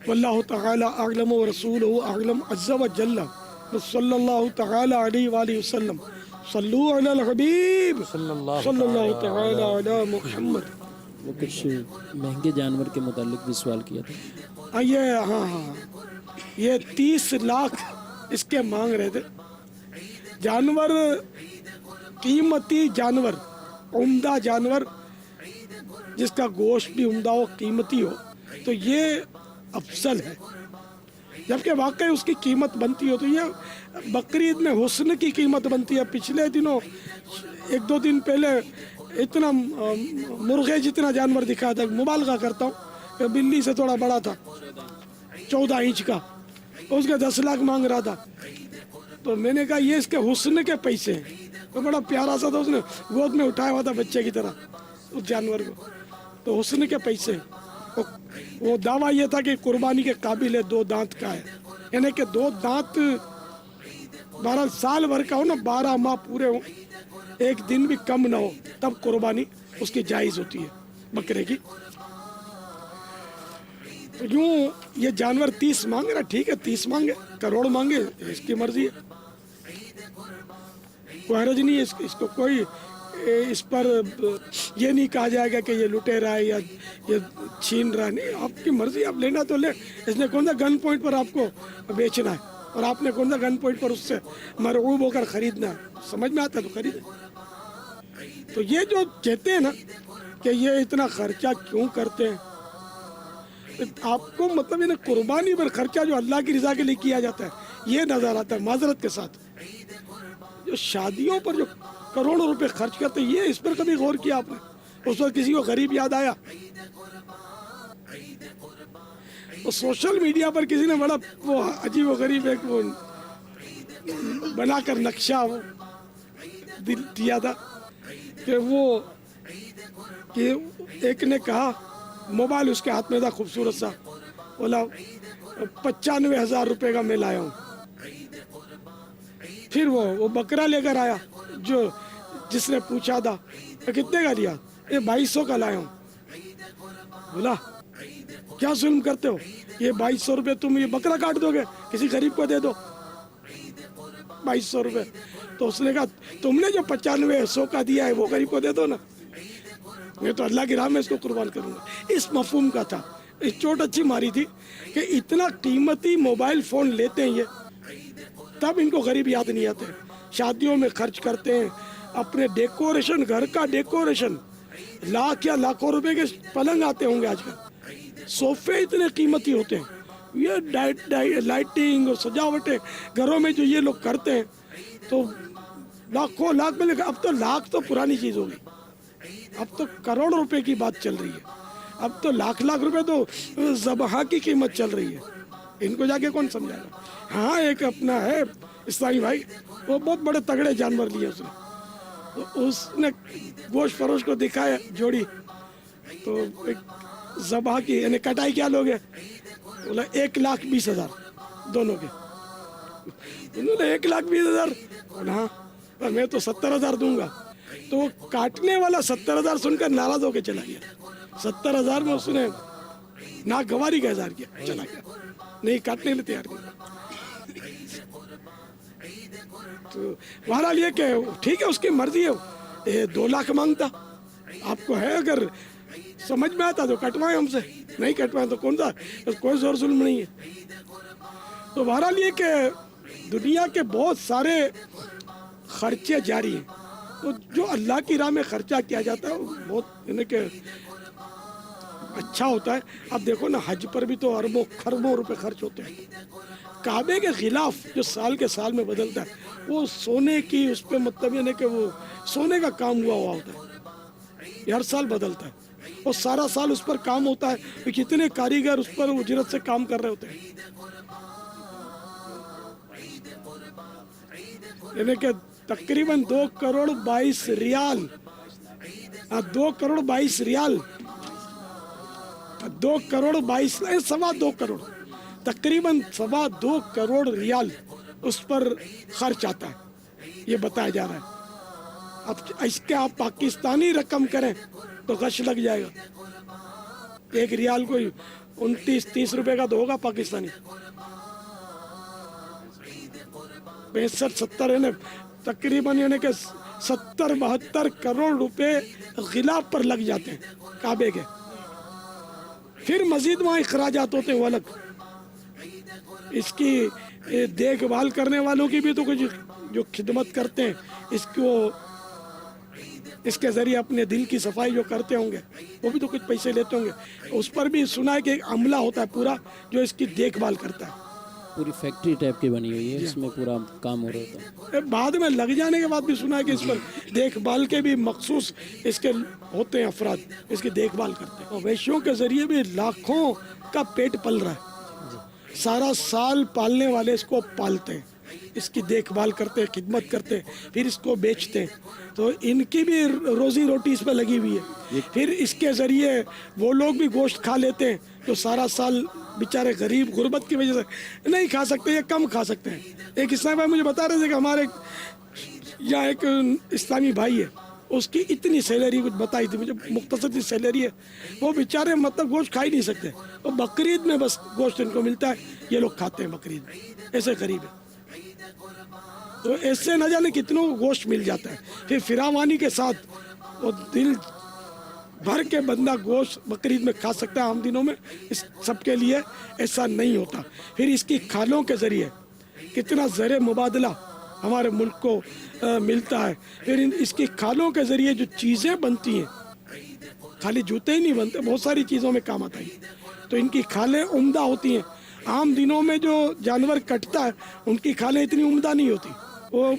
واللہ تعالی اعلم ورسولہ اعلم عز وجل. صلی اللہ تعالی علیہ وآلہ وسلم. صلو علی الحبیب صلی اللہ تعالی علی محمد. وہ کچھ مہنگے جانور کے متعلق بھی سوال کیا تھا. یہ 30 لاکھ اس کے مانگ رہے تھے. جانور قیمتی جانور، عمدہ جانور جس کا گوشت بھی عمدہ ہو، قیمتی ہو، تو یہ افضل ہے. جبکہ واقعی اس کی قیمت بنتی ہو تو یہ بقرعید میں حسن کی قیمت بنتی ہے. پچھلے دنوں 1-2 دن پہلے اتنا مرغے جتنا جانور دکھایا تھا، مبالغہ کرتا ہوں کہ بلی سے تھوڑا بڑا تھا، 14 انچ کا، اس کے 10 لاکھ مانگ رہا تھا. تو میں نے کہا یہ اس کے حسن کے پیسے ہیں. تو بڑا پیارا سا تھا، اس نے گود میں اٹھایا ہوا تھا بچے کی طرح اس جانور کو. تو حسن کے پیسے ہیں. وہ دعویٰ یہ تھا کہ قربانی کے قابل ہے، 2 دانت کا ہے، یعنی کہ 2 دانت 12 سال بھر کا ہو نا، 12 ماہ پورے ہوں، ایک دن بھی کم نہ ہو، تب قربانی اس کی جائز ہوتی ہے بکرے کی. تو یوں یہ جانور 30 مانگے نا، ٹھیک ہے 30 مانگے، کروڑ مانگے، اس کی مرضی ہے، کوئی حرج نہیں ہے. اس کو کوئی اس پر یہ نہیں کہا جائے گا کہ یہ لٹے رہا ہے یا یہ چھین رہا ہے. نہیں، آپ کی مرضی، آپ لینا تو لے. اس نے کون سا گن پوائنٹ پر آپ کو بیچنا ہے، اور آپ نے کون سا گن پوائنٹ پر اس سے مرعوب ہو کر خریدنا ہے. سمجھ میں آتا ہے تو خریدیں. تو یہ جو کہتے ہیں نا کہ یہ اتنا خرچہ کیوں کرتے ہیں، آپ کو مطلب یہ قربانی پر خرچہ جو اللہ کی رضا کے لیے کیا جاتا ہے یہ نظر آتا ہے. معذرت کے ساتھ جو شادیوں پر جو کروڑوں روپے خرچ کرتے ہیں، یہ اس پر کبھی غور کیا آپ نے؟ اس وقت کسی کو غریب یاد آیا؟ تو سوشل میڈیا پر کسی نے بڑا وہ عجیب و غریب ایک وہ بنا کر نقشہ وہ دیا تھا کہ وہ کہ ایک نے کہا، موبائل اس کے ہاتھ میں تھا خوبصورت سا، بولا 95,000 روپے کا میں لایا ہوں. پھر وہ بکرا لے کر آیا، جو جس نے پوچھا تھا کتنے کا لیا، ये 2200 का लाया हूँ। बोला क्या जुल्म करते हो, ये 2200 रुपये तुम ये बकरा काट दोगे, किसी गरीब को दे दो 2200 रुपये। तो उसने कहा तुमने जो 9500 का दिया है वो गरीब को दे दो ना, मैं तो अल्लाह की राह में इसको कुर्बान करूँगा। इस मफहूम का था। इस चोट अच्छी मारी थी कि इतना कीमती मोबाइल फ़ोन लेते हैं ये, तब इनको गरीब याद नहीं आते। शादियों में खर्च करते हैं, अपने डेकोरेशन, घर का डेकोरेशन, लाख या लाखों रुपए के पलंग आते होंगे आजकल, सोफे इतने कीमती होते हैं, ये लाइटिंग और सजावटें घरों में जो ये लोग करते हैं तो लाखों लाख में। अब तो लाख तो पुरानी चीज़ होगी, अब तो करोड़ रुपए की बात चल रही है, अब तो लाख लाख रुपए तो ज़बहा की कीमत चल रही है। इनको जाके कौन समझाएगा। हाँ, एक अपना है इस्लामी भाई, वो बहुत बड़े तगड़े जानवर लिए उसने, तो उसने गोश्त फरोश को दिखाया जोड़ी, तो एक ज़बह की यानी कटाई क्या लोगे, बोला 1,20,000 दोनों के। उन्होंने 1,20,000, हाँ मैं तो 70,000 दूंगा। तो वो काटने वाला 70,000 सुनकर नाराज होकर चला गया। 70,000 में उसने नाक गवारी का इज़हार किया, चला गया, नहीं काटने के लिए तैयार नहीं। तो बहरहाल ये कि ठीक है, उसकी मर्जी है, ये 2 लाख मांगता, आपको है अगर समझ में आता तो कटवाएं हमसे, नहीं कटवाएं तो कौन सा, कोई जोर जुल्म नहीं है। तो बहरहाल ये कि दुनिया के बहुत सारे खर्चे जारी हैं, तो जो अल्लाह की राह में खर्चा किया जाता है वो बहुत यानी कि अच्छा होता है। अब देखो ना, हज पर भी तो अरबों खरबों रुपए खर्च होते हैं। काबे के खिलाफ जो साल के साल में बदलता है, वो सोने की उस पर मतलब यानी कि वो सोने का काम हुआ होता है, ये हर साल बदलता है और सारा साल उस पर काम होता है। तो कितने कारीगर उस पर उजरत से काम कर रहे होते हैं, यानी कि तकरीबन 2 करोड़ 22 रियाल, 2 करोड़ 22 रियाल, 2 करोड़ 22 2.25 करोड़, तकरीबन 2.25 करोड़ रियाल उस पर खर्च आता है, ये बताया जा रहा है। अब इसके आप पाकिस्तानी रकम करें तो गश लग जाएगा। 1 रियाल कोई 29-30 रुपए का तो होगा पाकिस्तानी, 65-70 है ना, तकरीबन यानी कि 70-72 करोड़ रुपए गिलाफ पर लग जाते हैं काबे के। फिर मजीद वहाँ अखराजात होते हैं वो अलग, इसकी देखभाल करने वालों की भी तो कुछ जो खिदमत करते हैं, इसके ज़रिए अपने दिल की सफाई जो करते होंगे वो भी तो कुछ पैसे लेते होंगे। उस पर भी सुना है कि एक अमला होता है पूरा जो इसकी देखभाल करता है। पूरी फैक्ट्री टाइप की बनी हुई है, इसमें पूरा काम हो रहा होता है। बाद में लग जाने के बाद भी सुना है कि इस पर देखभाल के भी मखसूस इसके होते हैं अफराद, इसकी देखभाल करते हैं। और वैश्यों के ज़रिए भी लाखों का पेट पल रहा है, सारा साल पालने वाले इसको पालते हैं, इसकी देखभाल करते हैं, खिदमत करते हैं, फिर इसको बेचते हैं, तो इनकी भी रोज़ी रोटी इस पर लगी हुई है। फिर इसके ज़रिए वो लोग भी गोश्त खा लेते हैं जो सारा साल बेचारे गरीब गुर्बत की वजह से नहीं खा सकते या कम खा सकते हैं। एक इस्लामी भाई मुझे बता रहे थे कि हमारे यहाँ एक इस्लामी भाई है, उसकी इतनी सैलरी कुछ बताई थी मुझे, मुख्तसर सी सैलरी है, वो बेचारे मतलब गोश्त खा ही नहीं सकते, वो बकरीद में बस गोश्त इनको मिलता है, ये लोग खाते हैं बकरीद में, ऐसे गरीब है। तो ऐसे न जाने कितनों को गोश्त मिल जाता है। फिर फिरावानी के साथ वो दिल भर के बंदा गोश्त बकरीद में खा सकता है, आम दिनों में इस सब के लिए ऐसा नहीं होता। फिर इसकी खालों के ज़रिए कितना ज़र मुबादला हमारे मुल्क को मिलता है। फिर इसकी खालों के ज़रिए जो चीज़ें बनती हैं, खाली जूते ही नहीं बनते, बहुत सारी चीज़ों में काम आता है। तो इनकी खालें उम्दा होती हैं। आम दिनों में जो जानवर कटता है उनकी खालें इतनी उम्दा नहीं होती, वो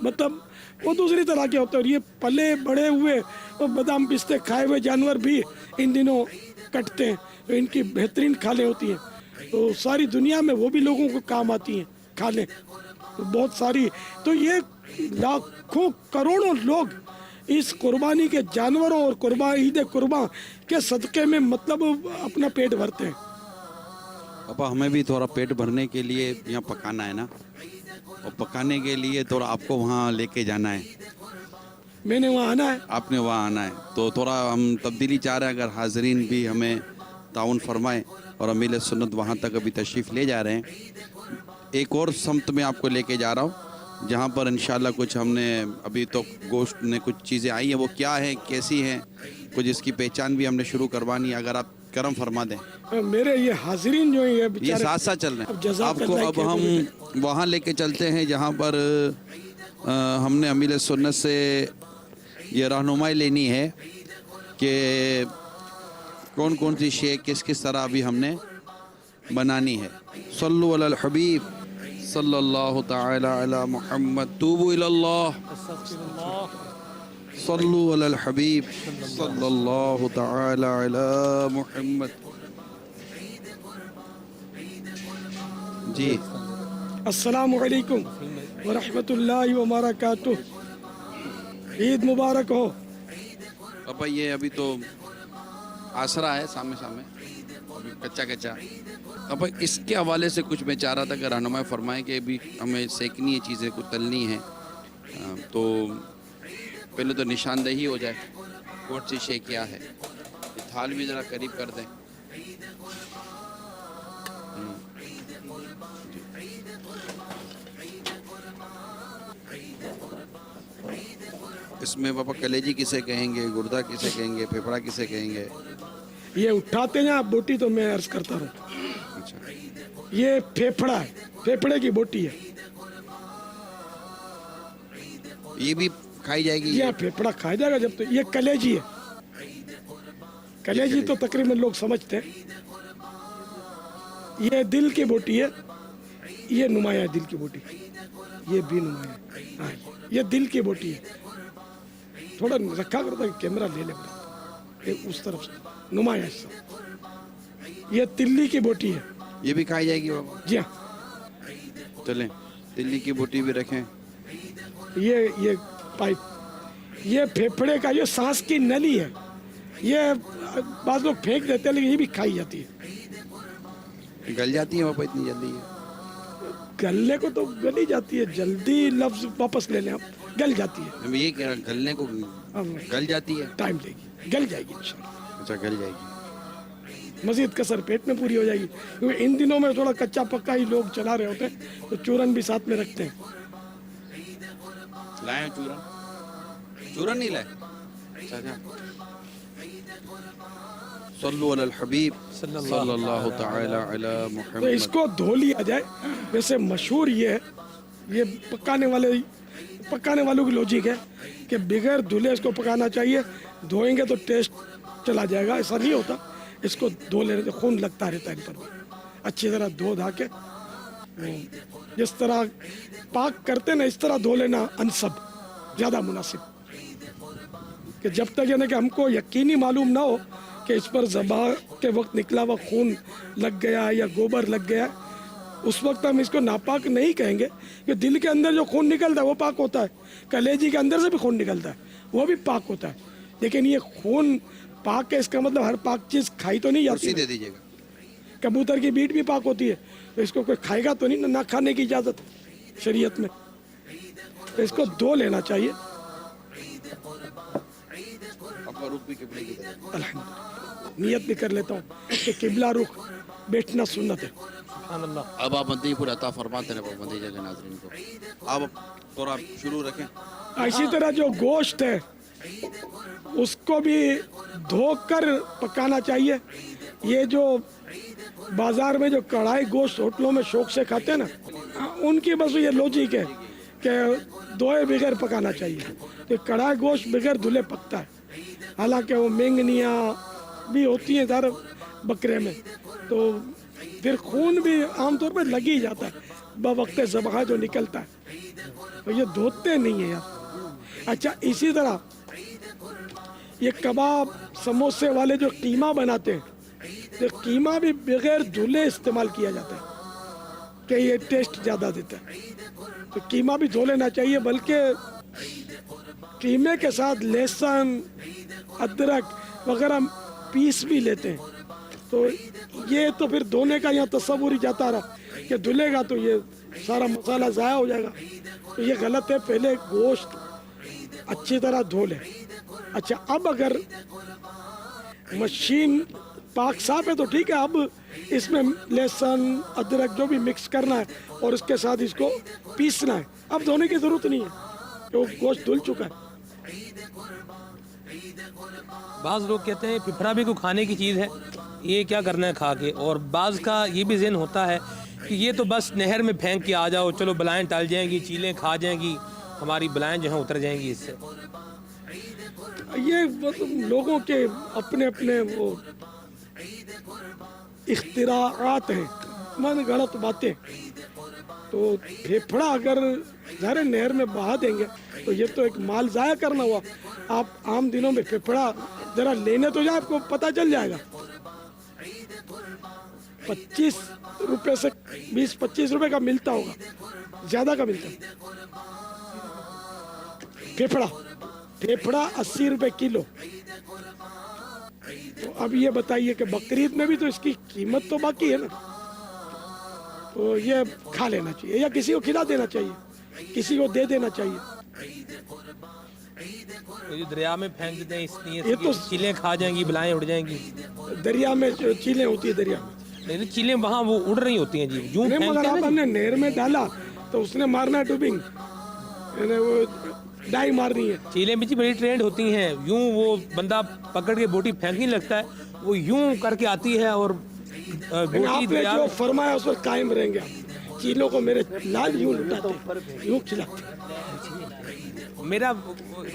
मतलब वो दूसरी तरह के होते हैं। और ये पले बड़े हुए और बादाम पिस्ते खाए हुए जानवर भी इन दिनों कटते हैं, तो इनकी बेहतरीन खालें होती हैं। तो सारी दुनिया में वो भी लोगों को काम आती हैं खालें, तो बहुत सारी। तो ये लाखों करोड़ों लोग इस कुर्बानी के जानवरों और ईद कुर्बान के सदक़े में मतलब अपना पेट भरते हैं। पापा हमें भी थोड़ा पेट भरने के लिए यहाँ पकाना है ना, और पकाने के लिए थोड़ा आपको वहाँ लेके जाना है। मैंने वहाँ आना है। आपने वहाँ आना है, तो थोड़ा हम तब्दीली चाह रहे हैं, अगर हाजरीन भी हमें ताउन फरमाएं और अमीर सुन्नत वहाँ तक अभी तशरीफ़ ले जा रहे हैं। एक और समत में आपको लेके जा रहा हूँ जहाँ पर इंशाल्लाह कुछ हमने अभी तो गोश्त में कुछ चीज़ें आई हैं, वो क्या हैं, कैसी हैं, कुछ इसकी पहचान भी हमने शुरू करवानी है, अगर आप करम फरमा दें। मेरे ये हाजरीन जो है ये साथ साथ चल रहे हैं, आपको अब हम वहाँ लेके चलते हैं जहाँ पर हमने अमीर सुन्नत से ये रहनुमाई लेनी है कि कौन कौन सी शे किस किस तरह अभी हमने बनानी है। सल्लु अलल हबीब सल्लल्लाहु तआला अला मुहम्मद तूबू इलल्लाह सल्लु अलल हबीब सल्लल्लाहु तआला अला मुहम्मद। जी अस्सलामु अलैकुम व रहमतुल्लाहि व बरकातुहू। ईद मुबारक हो। पापा ये अभी तो आसरा है सामने सामने, अभी कच्चा कच्चा। अब इसके हवाले से कुछ मैं चाह रहा था कि रहनुमाई फरमाएं कि अभी हमें सेकनी है चीज़ें, कुछ तलनी है, तो पहले तो निशानदही हो जाए कौन सी शे क्या है। थाल भी ज़रा करीब कर दें। इसमें पापा कलेजी किसे कहेंगे, गुर्दा किसे कहेंगे, फेफड़ा किसे कहेंगे? ये उठाते हैं आप बोटी, तो मैं अर्ज करता हूँ। अच्छा, ये फेफड़ा है, फेफड़े की बोटी है। ये भी खाई जाएगी? ये फेफड़ा खाया जाएगा जब। तो ये कलेजी है। कलेजी तो तकरीबन लोग समझते हैं। ये दिल की बोटी है, ये नुमाया है दिल की बोटी, ये भी नुमाया है। हाँ, ये दिल की बोटी है। थोड़ा रखा करता कैमरा ले ले उस तरफ से, नुमाया हिस्सा। ये तिल्ली की बोटी है। ये भी खाई जाएगी बाबा? जी हाँ। चलें, तिल्ली की बोटी भी रखें। ये पाइप, ये फेफड़े का, ये सांस की नली है। ये बाद लोग फेंक देते हैं, लेकिन ये भी खाई जाती है। गल जाती है बाबा इतनी जल्दी? है गलने को तो गली जाती है, जल्दी लफ्ज वापस ले लें आप, गल जाती है। मैं ये कह रहा, गलने को गल जाती है? टाइम लेगी, गल जाएगी इंशाल्लाह। अच्छा, गल जाएगी। मजीद कसर पेट में पूरी हो जाएगी, क्योंकि इन दिनों में थोड़ा कच्चा पक्का ही लोग चला रहे होते हैं, तो चूरन भी साथ में रखते हैं। लाए चूरन? चूरन नहीं लाए? अच्छा। सल्लु अलल हबीब सल्लल्लाहु तआला अला मुहम्मद। तो इसको धो लिया जाए। वैसे मशहूर ये है, ये पकाने वालों की लॉजिक है कि बगैर धुले इसको पकाना चाहिए। धोएंगे तो टेस्ट चला जाएगा, ऐसा नहीं होता। इसको धो लेने से खून लगता रहता है इन पर भी। अच्छी तरह धो धा के जिस तरह पाक करते ना, इस तरह धो लेना अनसब, ज़्यादा मुनासिब। कि जब तक यानी कि हमको यकीनी मालूम ना हो कि इस पर ज़बाह के वक्त निकला हुआ खून लग गया या गोबर लग गया, उस वक्त हम इसको नापाक नहीं कहेंगे। कि दिल के अंदर जो खून निकलता है वो पाक होता है, कलेजी के अंदर से भी खून निकलता है, वो भी पाक होता है। लेकिन ये खून पाक है, इसका मतलब हर पाक चीज़ खाई तो नहीं जाती। दे दीजिएगा। कबूतर की बीट भी पाक होती है, तो इसको कोई खाएगा तो नहीं ना, खाने की इजाज़त शरीयत में। तो इसको धो लेना चाहिए। नियत भी कर लेता हूँ कि किबला रुख बैठना सुन्नत है। अब आप मदीपुर अता फरमाते हैं मदीजा के नाज़रीन को। अब थोड़ा शुरू रखें। इसी तरह जो गोश्त है उसको भी धोकर पकाना चाहिए। ये जो बाजार में जो कढ़ाई गोश्त होटलों में शौक से खाते हैं ना, उनकी बस ये लॉजिक है कि धोए बगैर पकाना चाहिए। तो कढ़ाई गोश्त बगैर धुले पकता है। हालांकि वो मेंगनियाँ भी होती हैं ज़्यादा बकरे में, तो फिर खून भी आमतौर पर लग ही जाता है बवक्त ज़बाह जो निकलता है, तो ये धोते नहीं है यार। अच्छा, इसी तरह ये कबाब समोसे वाले जो कीमा बनाते हैं, तो कीमा भी बगैर धुले इस्तेमाल किया जाता है कि ये टेस्ट ज़्यादा देता है। तो कीमा भी धो लेना चाहिए, बल्कि कीमे के साथ लहसुन अदरक वगैरह पीस भी लेते हैं। तो ये तो फिर धोने का यहाँ तस्वुर ही जाता रहा कि धुलेगा तो ये सारा मसाला ज़ाया हो जाएगा। तो ये गलत है। पहले गोश्त अच्छी तरह धो लें। अच्छा, अब अगर मशीन पाक साफ है तो ठीक है, अब इसमें लहसुन अदरक जो भी मिक्स करना है और उसके साथ इसको पीसना है। अब धोने की ज़रूरत नहीं है, वो गोश्त धुल चुका है। बाज़ लोग कहते हैं पिपरा भी कोई खाने की चीज़ है, ये क्या करना है खा के, और बाज़ का ये भी ज़हन होता है कि ये तो बस नहर में फेंक के आ जाओ, चलो बलाएँ टल जाएंगी, चीलें खा जाएंगी, हमारी बलाएँ जो हैं उतर जाएंगी इससे। ये लोगों के अपने अपने वो इख्तिराआत हैं, मन गलत बातें। तो फेफड़ा अगर ज़ाहिर नहर में बहा देंगे तो ये तो एक माल ज़ाया करना हुआ। आप आम दिनों में फेफड़ा ज़रा लेने तो जाए, आपको पता चल जाएगा 25 रुपये से 20-25 रुपये का मिलता होगा, ज़्यादा का मिलता है। फेफड़ा 80 रुपये किलो। तो अब ये बताइए कि बकरीद में भी तो इसकी कीमत तो बाकी है ना, तो ये खा लेना चाहिए या किसी को खिला देना चाहिए, किसी को दे देना चाहिए। तो दरिया में फेंक देते हैं इसलिए ये तो चीलें खा जाएंगी, बलाएं उड़ जाएंगी। दरिया में जो चीलें होती है दरिया में, नहीं चीलें वहाँ वो उड़ रही होती हैं जी, यूं नहीं, मगर आपने नहर में डाला तो उसने मारना है टूबिंग, वो डाई मारनी है। चीलें भी जी बड़ी ट्रेंड होती हैं, यूं वो बंदा पकड़ के बोटी फेंकने लगता है, वो यूं करके आती है और आपने जो फरमाया उस पर कायम रहेंगे आप। चीलों को मेरे लाल यूं लुटाते, यूं खिलाते।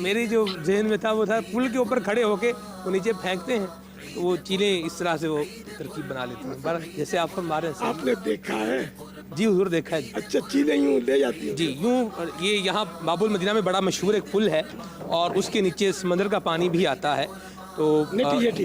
मेरी जो जहन में था वो था पुल के ऊपर खड़े होके वो नीचे फेंकते हैं, तो वो चीलें इस तरह से वो तरकीब बना लेते हैं, पर जैसे आप फरमा रहे हैं। आपने देखा है? जी हुजूर देखा है। अच्छा, चीलें यूं ले जाती है? जी यूं। ये यहाँ बाबुल मदीना में बड़ा मशहूर एक पुल है और उसके नीचे समंदर का पानी भी आता है, तो नेटी जेटी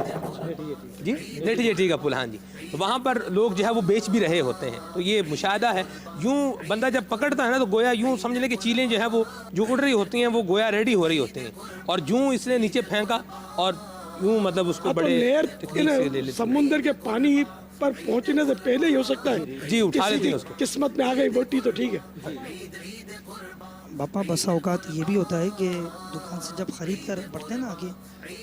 का पुल, हाँ जी। तो वहाँ पर लोग जो है वो बेच भी रहे होते हैं, तो ये मुशाहदा है। यूं बंदा जब पकड़ता है ना तो गोया यूं समझ ले कि चीलें जो है वो जो उड़ रही होती हैं वो गोया रेडी हो रही होती हैं, और यूं इसने नीचे फेंका और यूं मतलब उसको बड़े समुद्र के पानी पर पहुंचने से पहले ही हो सकता है जी उठा लेते हैं उसको। किस्मत में आ गई बोटी तो ठीक है। बापा बसा औकात ये भी होता है कि दुकान से जब खरीद कर बढ़ते हैं ना आगे,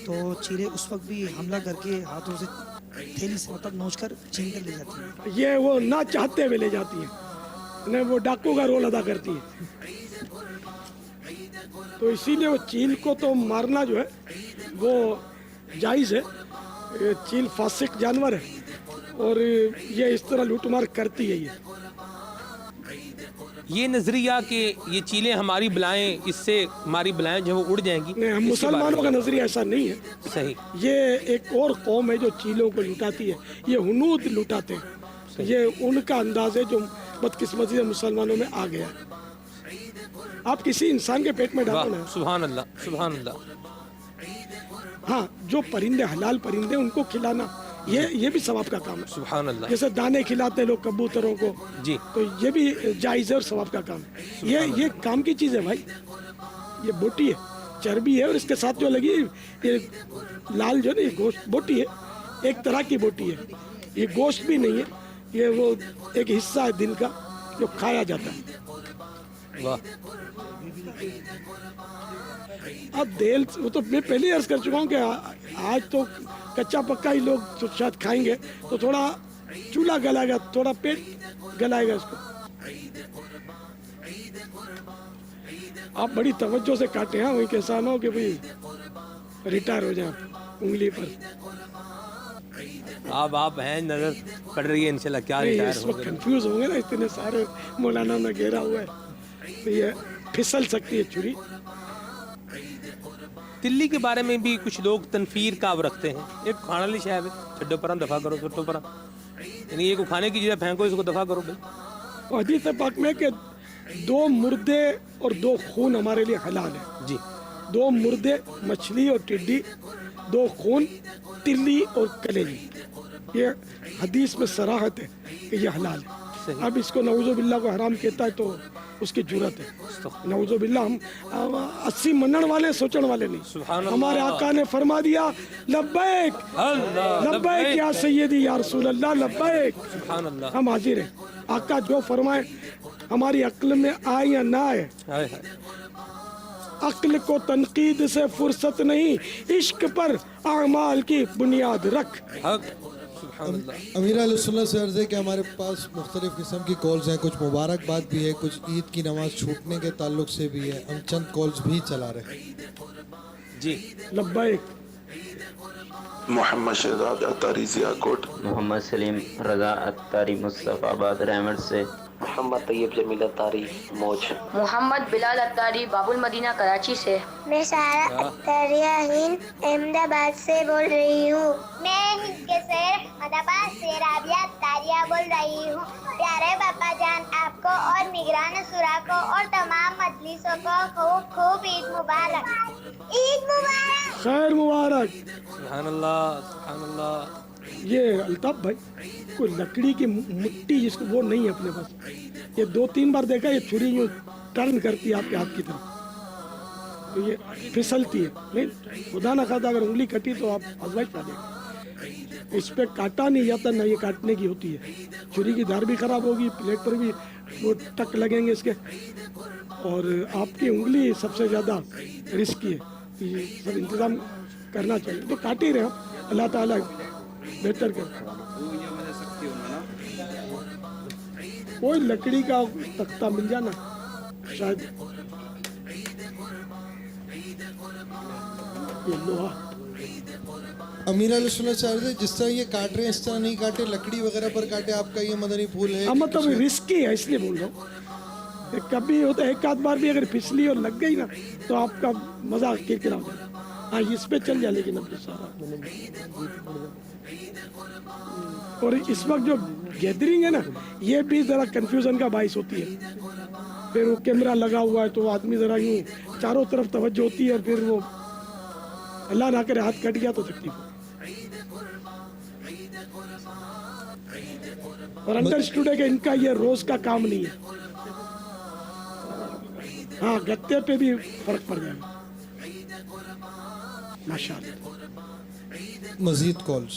तो चीलें उस वक्त भी हमला करके हाथों से थैली से मतलब नोच कर छीन कर ले जाती हैं। ये वो ना चाहते हुए ले जाती हैं, ने वो डाकू का रोल अदा करती है। तो इसीलिए वो चील को तो मारना जो है वो जायज़ है। चील फासिक जानवर है और ये इस तरह लूटमार करती है। ये नजरिया कि ये चीलें हमारी बलाएं, इससे हमारी बलाएं जो वो उड़ जाएंगी, नहीं, हम मुसलमानों का नजरिया ऐसा नहीं है। सही। ये एक और कौम है जो चीलों को लुटाती है, ये हुनूद लुटाते हैं। ये उनका अंदाज है जो बदकिस्मती से मुसलमानों में आ गया है। आप किसी इंसान के पेट में डालो ना, सुभान अल्लाह सुभान अल्लाह। हाँ, जो परिंदे हलाल परिंदे उनको खिलाना ये भी सवाब का काम है। सुभान अल्लाह। जैसे दाने खिलाते हैं लोग कबूतरों को जी, तो ये भी जायज़ है और सवाब का काम है। ये काम की चीज़ है भाई। ये बोटी है, चर्बी है, और इसके साथ जो लगी ये लाल जो है ना, ये गोश्त बोटी है, एक तरह की बोटी है। ये गोश्त भी नहीं है, ये वो एक हिस्सा है दिल का जो खाया जाता है। वाह। अब देल वो तो मैं पहले अर्ज कर चुका हूँ कि आज तो कच्चा पक्का ही लोग तो शायद खाएंगे, तो थोड़ा चूल्हा गलाएगा, थोड़ा पेट गलाएगा इसको। आप बड़ी तवज्जो से काटे हैं, वही कैसा ना हो कि भाई रिटायर हो जाए उंगली पर। आप हैं, नजर पड़ रही है इंशाल्लाह क्या रिटायर इस वक्त कंफ्यूज होंगे ना, इतने सारे मौलाना में घेरा हुआ है, तो ये फिसल सकती है छुरी। तिल्ली के बारे में भी कुछ लोग तनफीर का रखते हैं, एक खाने वाली शय है, छड्डो पर दफा करो, छुट्टो पर, यानी ये को खाने की चीज़ फेंको, इसको दफा करो भाई। हदीस पाक में कि 2 मुर्दे और 2 खून हमारे लिए हलाल है जी। 2 मुर्दे मछली और टिड्डी, 2 खून तिल्ली और कलेजी, ये हदीस में सराहत है कि ये हलाल है। अब इसको नऊज़ुबिल्लाह को हराम कहता है तो उसकी जुरत है। नऊज़ुबिल्लाह, हम 80 मनन वाले सोचने वाले नहीं। हमारे आका ने फरमा दिया लब्बैक लब्बैक या सैयदी या रसूल अल्लाह, लब्बैक, हम हाजिर हैं। आका जो फरमाए हमारी अक्ल में आए या ना आए, अक्ल को तनकीद से फुर्सत नहीं, इश्क पर आमाल की बुनियाद रख। अमीर अहले सुन्नत से अर्ज़ है कि हमारे पास मुख्तलिफ़ किस्म की कॉल्स हैं, कुछ मुबारकबाद भी है, कुछ ईद की नमाज़ छूटने के ताल्लुक से भी है। हम चंद कॉल्स भी चला रहे हैं। जी लब्बैक। मोहम्मद शहजाद अत्तारी जियाकोट, मोहम्मद सलीम रज़ा अत्तारी मुस्तफ़ाबाद रहमत से, मोहम्मद तैयब जमील अत्तारी मौज, मोहम्मद बिलाल अत्तारी बाबुल मदीना कराची से। मैं सारा अत्तारिया हिंद अहमदाबाद से बोल रही हूँ। मैं हिंद के शहर अहमदाबाद से राबिया अत्तारिया बोल रही हूँ। प्यारे बाबा जान, आपको और निगरान सुरा को और तमाम मजलिसों को खूब खूब ईद मुबारक। ईद मुबारक, खैर मुबारक। सुभान अल्लाह, सुभान अल्लाह। ये अल्ताफ भाई, कोई लकड़ी की मिट्टी जिसको वो नहीं है अपने पास। ये 2-3 बार देखा, ये छुरी यूँ टर्न करती है आपके हाथ की तरफ, तो ये फिसलती है। नहीं, खुदा ना खादा अगर उंगली कटी तो आप आजमाइश पा देगा। इस पे काटा नहीं जाता, ना ये काटने की होती है। छुरी की धार भी खराब होगी, प्लेट पर भी वो टक लगेंगे इसके, और आपकी उंगली सबसे ज़्यादा रिस्की है। ये सब इंतज़ाम करना चाहिए। तो काट ही रहे हम, अल्लाह ताला बेहतर कर। कोई लकड़ी का तख्ता मिल जाना शायद, ये लोहा। अमीर अहले सुन्नत से अर्ज़ है, जिस तरह ये काट रहे हैं इस तरह नहीं काटे, लकड़ी वगैरह पर काटे। आपका ये मदनी फूल है, मतलब रिस्की है इसलिए बोल रहा हूँ। कभी होता है एक आध बार भी अगर फिसली और लग गई ना तो आपका मजा किरकिरा हो जाए। हाँ, इस पे चल जाए, लेकिन अब सारा। और इस वक्त जो गैदरिंग है ना, ये भी जरा कंफ्यूजन का बाइस होती है। फिर वो कैमरा लगा हुआ है तो आदमी जरा यूं चारों तरफ तवज्जो होती है, और फिर वो अल्लाह ना करे हाथ कट गया तो तकलीफ। और अंडरस्टूड है कि इनका ये रोज का काम नहीं है। हाँ, गत्ते पे भी फर्क पड़ जाएगा माशाअल्लाह। मजीद कॉल्स।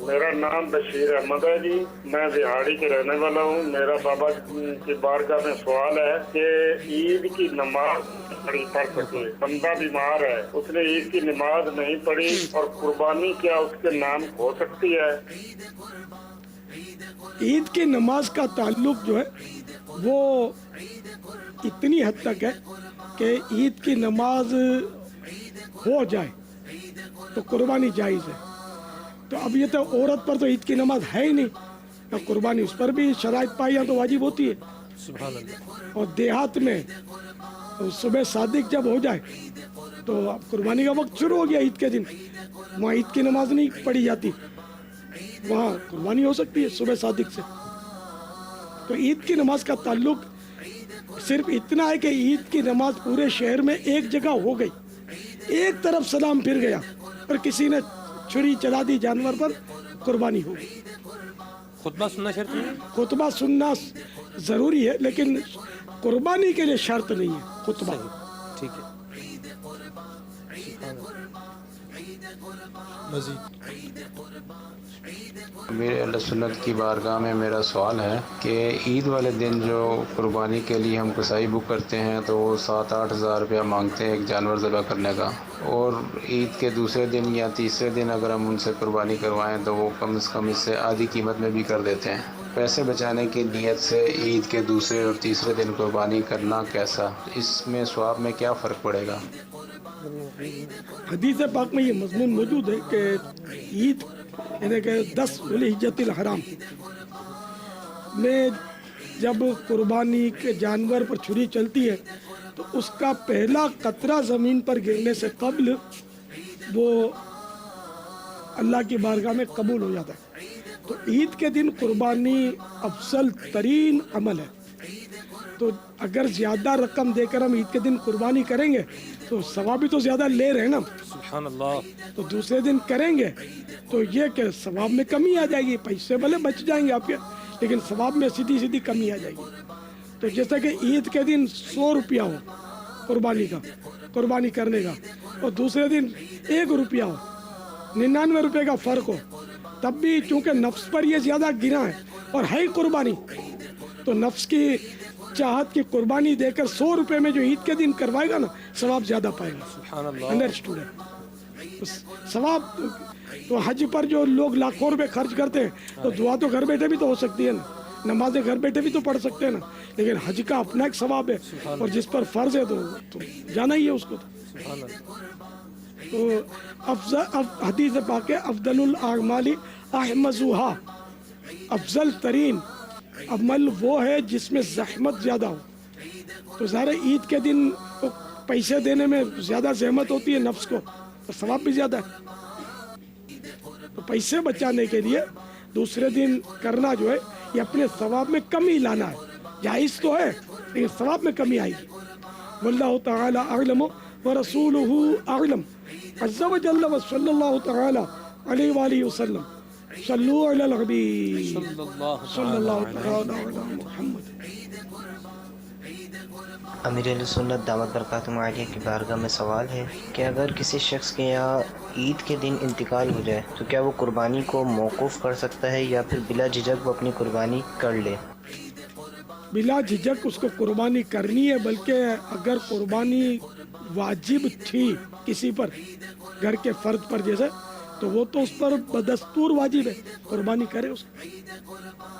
मेरा नाम बशीर अहमद है जी, मैं बिहाड़ी के रहने वाला हूँ। मेरा बाबा की बारगाह में सवाल है कि ईद की नमाज पढ़ सके। बंदा बीमार है, उसने ईद की नमाज नहीं पढ़ी, और कुर्बानी क्या उसके नाम हो सकती है? ईद की नमाज का ताल्लुक जो है वो इतनी हद तक है कि ईद की नमाज हो जाए तो कुर्बानी जायज़ है। तो अब ये तो औरत पर तो ईद की नमाज है ही नहीं, तो कुर्बानी उस पर भी शराइत पाइयाँ तो वाजिब होती है। सुभान अल्लाह। और देहात में तो सुबह सादिक जब हो जाए तो अब कुर्बानी का वक्त शुरू हो गया ईद के दिन, वहाँ ईद की नमाज नहीं पढ़ी जाती, वहाँ कुर्बानी हो सकती है सुबह सादिक से। तो ईद की नमाज का ताल्लुक सिर्फ इतना है कि ईद की नमाज पूरे शहर में एक जगह हो गई, एक तरफ सलाम फिर गया और किसी ने छुरी चला दी जानवर पर, कुर्बानी हो गई। खुतबा सुनना शर्त है? खुतबा सुनना ज़रूरी है, लेकिन कुर्बानी के लिए शर्त नहीं है खुतबा। ठीक है। मेरे अहले सुन्नत की बारगाह में मेरा सवाल है कि ईद वाले दिन जो कुर्बानी के लिए हम कसाई बुक करते हैं तो वो 7-8 हज़ार रुपया मांगते हैं एक जानवर ज़बह करने का, और ईद के दूसरे दिन या तीसरे दिन अगर हम उनसे कुर्बानी करवाएं तो वो कम से कम इससे आधी कीमत में भी कर देते हैं। पैसे बचाने की नीयत से ईद के दूसरे और तीसरे दिन कुर्बानी करना कैसा, इसमें सवाब में क्या फ़र्क पड़ेगा? हदीस पाक में ये मज़मून मौजूद है कि ईद यानी कि 10 ज़ुल्हिज्जतिल हराम में जब कुर्बानी के जानवर पर छुरी चलती है तो उसका पहला कतरा ज़मीन पर गिरने से कब्ल वो अल्लाह की बारगाह में कबूल हो जाता है। तो ईद के दिन कुर्बानी अफजल तरीन अमल है। तो अगर ज़्यादा रकम देकर हम ईद के दिन कुर्बानी करेंगे तो सवाब भी तो ज़्यादा ले रहे हैं ना, सुभान अल्लाह। तो दूसरे दिन करेंगे तो ये कि सवाब में कमी आ जाएगी, पैसे भले बच जाएंगे आपके, लेकिन सवाब में सीधी सीधी कमी आ जाएगी। तो जैसे कि ईद के दिन 100 रुपया हो कुर्बानी का, कुर्बानी करने का, और दूसरे दिन 1 रुपया हो, 99 रुपये का फ़र्क हो, तब भी चूँकि नफ्स पर ये ज़्यादा गिरा है और है कुर्बानी, तो नफ्स की चाहत की कुर्बानी देकर 100 रुपए में जो ईद के दिन करवाएगा ना, सवाब ज्यादा पाएगा। सुभान अल्लाह। अंडरस्टूड है? सवाब तो हज पर जो लोग लाखों रुपए खर्च करते हैं, तो दुआ तो घर बैठे भी तो हो सकती है ना, नमाजें घर बैठे भी तो पढ़ सकते हैं ना, लेकिन हज का अपना एक सवाब है, और जिस पर फर्ज है तो जाना ही है उसको। तो हदीस पाक है, अफदलुल आमाली अहमजुहा, अफजल तरीन अमल वो है जिसमें जहमत ज़्यादा हो। तो ज़ाहिर ईद के दिन तो पैसे देने में ज़्यादा जहमत होती है नफ्स को, तो सवाब भी ज़्यादा है। तो पैसे बचाने के लिए दूसरे दिन करना जो है, ये अपने सवाब में कमी लाना है। जायज़ तो है, लेकिन सवाब में कमी आएगी। वल्लाहु तआला अअलम व रसूलुहु अअलम। अज़्ज़ा व जल्ल व सल्लल्लाहु तआला अलैहि व आलिहि वसल्लम। सल्लु अलल हबीब सल्लल्लाहु तआला अला मुहम्मद। अमीर सुन्नत दामत बरकातुहू आलिया की बारगाह में सवाल है कि अगर किसी शख्स के यहाँ ईद के दिन इंतकाल हो जाए तो क्या वो कुर्बानी को मौकूफ़ कर सकता है या फिर बिला झिझक वो अपनी कुर्बानी कर ले? बिला झिझक उसको कुर्बानी करनी है, बल्कि अगर कुर्बानी वाजिब थी किसी पर, घर के फर्द पर जैसे, तो वो तो उस पर बदस्तूर वाजिब है, कुर्बानी करे उसको।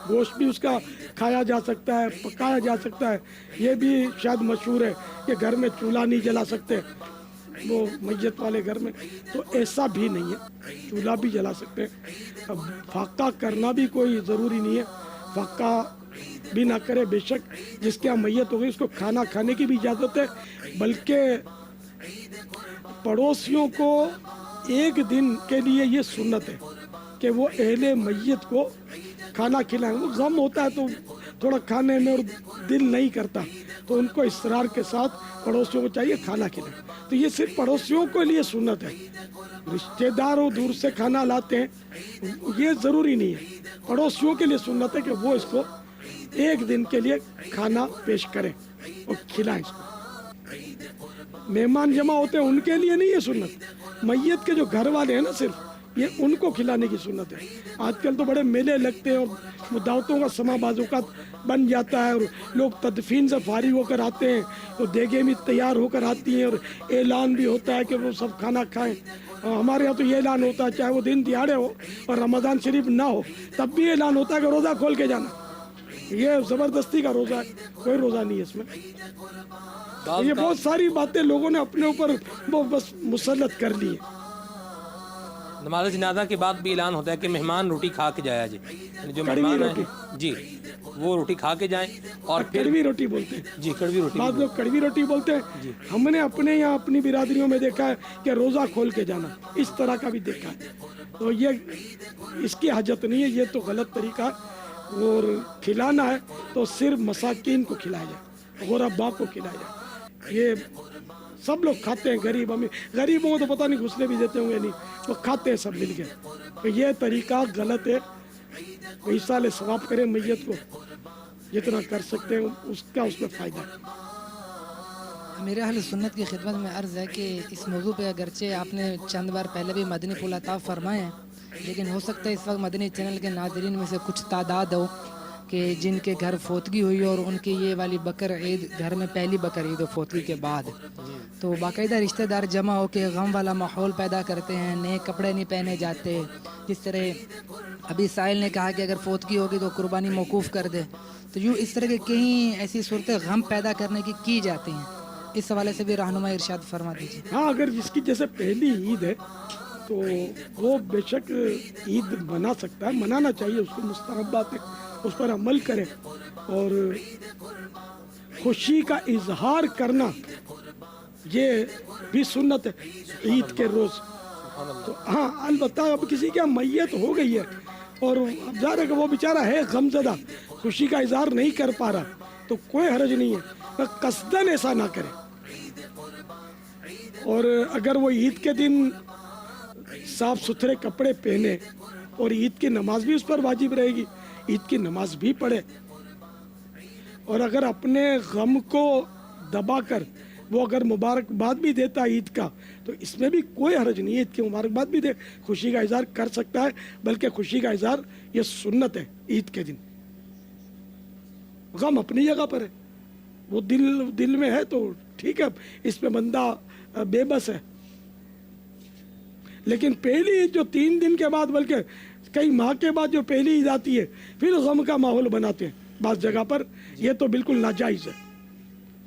गोश्त भी उसका खाया जा सकता है, पकाया जा सकता है। ये भी शायद मशहूर है कि घर में चूल्हा नहीं जला सकते वो मैयत वाले घर में, तो ऐसा भी नहीं है, चूल्हा भी जला सकते हैं। अब फाका करना भी कोई ज़रूरी नहीं है, फाका भी ना करे। बेशक जिसके यहाँ मैयत हो गई उसको खाना खाने की भी इजाज़त है, बल्कि पड़ोसियों को एक दिन के लिए ये सुन्नत है कि वो अहले मैयत को खाना खिलाएं। वो गम होता है तो थोड़ा खाने में और दिल नहीं करता, तो उनको इसरार के साथ पड़ोसियों को चाहिए खाना खिलाएं। तो ये सिर्फ पड़ोसियों के लिए सुन्नत है। रिश्तेदारों दूर से खाना लाते हैं, ये ज़रूरी नहीं है। पड़ोसियों के लिए सुन्नत है कि वो इसको एक दिन के लिए खाना पेश करें और खिलाएं इसको। मेहमान जमा होते हैं उनके लिए नहीं है सुन्नत। मैयत के जो घर वाले हैं ना, सिर्फ ये उनको खिलाने की सुन्नत है। आजकल तो बड़े मेले लगते हैं और दावतों का समा बाज़ात बन जाता है, और लोग तदफीन से फारिग होकर आते हैं तो देगे भी तैयार होकर आती हैं, और ऐलान भी होता है कि वो सब खाना खाएं। हमारे यहाँ तो ये ऐलान होता है, चाहे वो दिन दिहाड़े हो और रमज़ान शरीफ ना हो, तब भी ऐलान होता है कि रोज़ा खोल के जाना। ये ज़बरदस्ती का रोज़ा है, कोई रोज़ा नहीं है इसमें। ये बहुत सारी बातें लोगों ने अपने ऊपर वो बस मुसल्लत कर ली है। नमाज जनाजा के बाद भी ऐलान होता है कि मेहमान रोटी खा के जाया जी, जो मेहमान हैं जी वो रोटी खा के जाएं। और फिर कड़वी रोटी बोलते हैं जी, कड़वी रोटी, बाद लोग कड़वी रोटी बोलते हैं। हमने अपने यहाँ अपनी बिरादरियों में देखा है कि रोज़ा खोल के जाना, इस तरह का भी देखा है। तो ये इसकी हजत नहीं है, ये तो गलत तरीका है। और खिलाना है तो सिर्फ मसाकीन को खिलाया जाए, गुरबा को खिलाया जाए। ये सब लोग खाते हैं, गरीब अमीर, गरीबों को तो पता नहीं घुसने भी देते होंगे नहीं, वो खाते हैं सब मिल के। तो ये तरीका गलत है। इसाले सवाब करें मैयत को, जितना कर सकते हैं उसका उसमें फ़ायदा है। मेरे अहल सुन्नत की खिदमत में अर्ज़ है कि इस मौजू पे अगरचे आपने चंद बार पहले भी मदनी फूल अता फरमाए हैं, लेकिन हो सकता है इस वक्त मदनी चैनल के नाज़रीन में से कुछ तादाद हो कि जिनके घर फोतगी हुई और उनकी ये वाली बकर ईद घर में पहली बकर ईद हो फोतगी के बाद, तो बाकायदा रिश्तेदार जमा हो के गम वाला माहौल पैदा करते हैं, नए कपड़े नहीं पहने जाते। जिस तरह अभी साहिल ने कहा कि अगर फोतगी होगी तो कुर्बानी मौकूफ़ कर दे, तो यूँ इस तरह के कई ऐसी सूरतें गम पैदा करने की जाती हैं। इस हवाले से भी रहनुमा इरशाद फरमा दीजिए। हाँ, अगर जिसकी जैसे पहली ईद है तो वो बेशक ईद मना सकता है, मनाना चाहिए उसको, मुस्तहब बात है, उस पर अमल करें। और खुशी का इजहार करना ये भी सुन्नत है ईद के रोज़। तो हाँ, अलबत्ता अब किसी की मैयत हो गई है और अब जा रहा है कि वो बेचारा है गमज़दा, खुशी का इजहार नहीं कर पा रहा, तो कोई हर्ज नहीं है, कसदन ऐसा ना करे। और अगर वो ईद के दिन साफ सुथरे कपड़े पहने और ईद की नमाज भी उस पर वाजिब रहेगी, ईद की नमाज भी पढ़े। और अगर अपने गम को दबाकर वो अगर मुबारकबाद भी देता ईद का, तो इसमें भी कोई हर्ज नहीं है। ईद की मुबारकबाद भी दे, खुशी का इजहार कर सकता है, बल्कि खुशी का इजहार ये सुन्नत है ईद के दिन। गम अपनी जगह पर है, वो दिल में है तो ठीक है, इस पे बंदा बेबस है। लेकिन पहली जो 3 दिन के बाद, बल्कि कई माह के बाद जो पहली ईद आती है, फिर गम का माहौल बनाते हैं बास जगह पर, ये तो बिल्कुल नाजायज़ है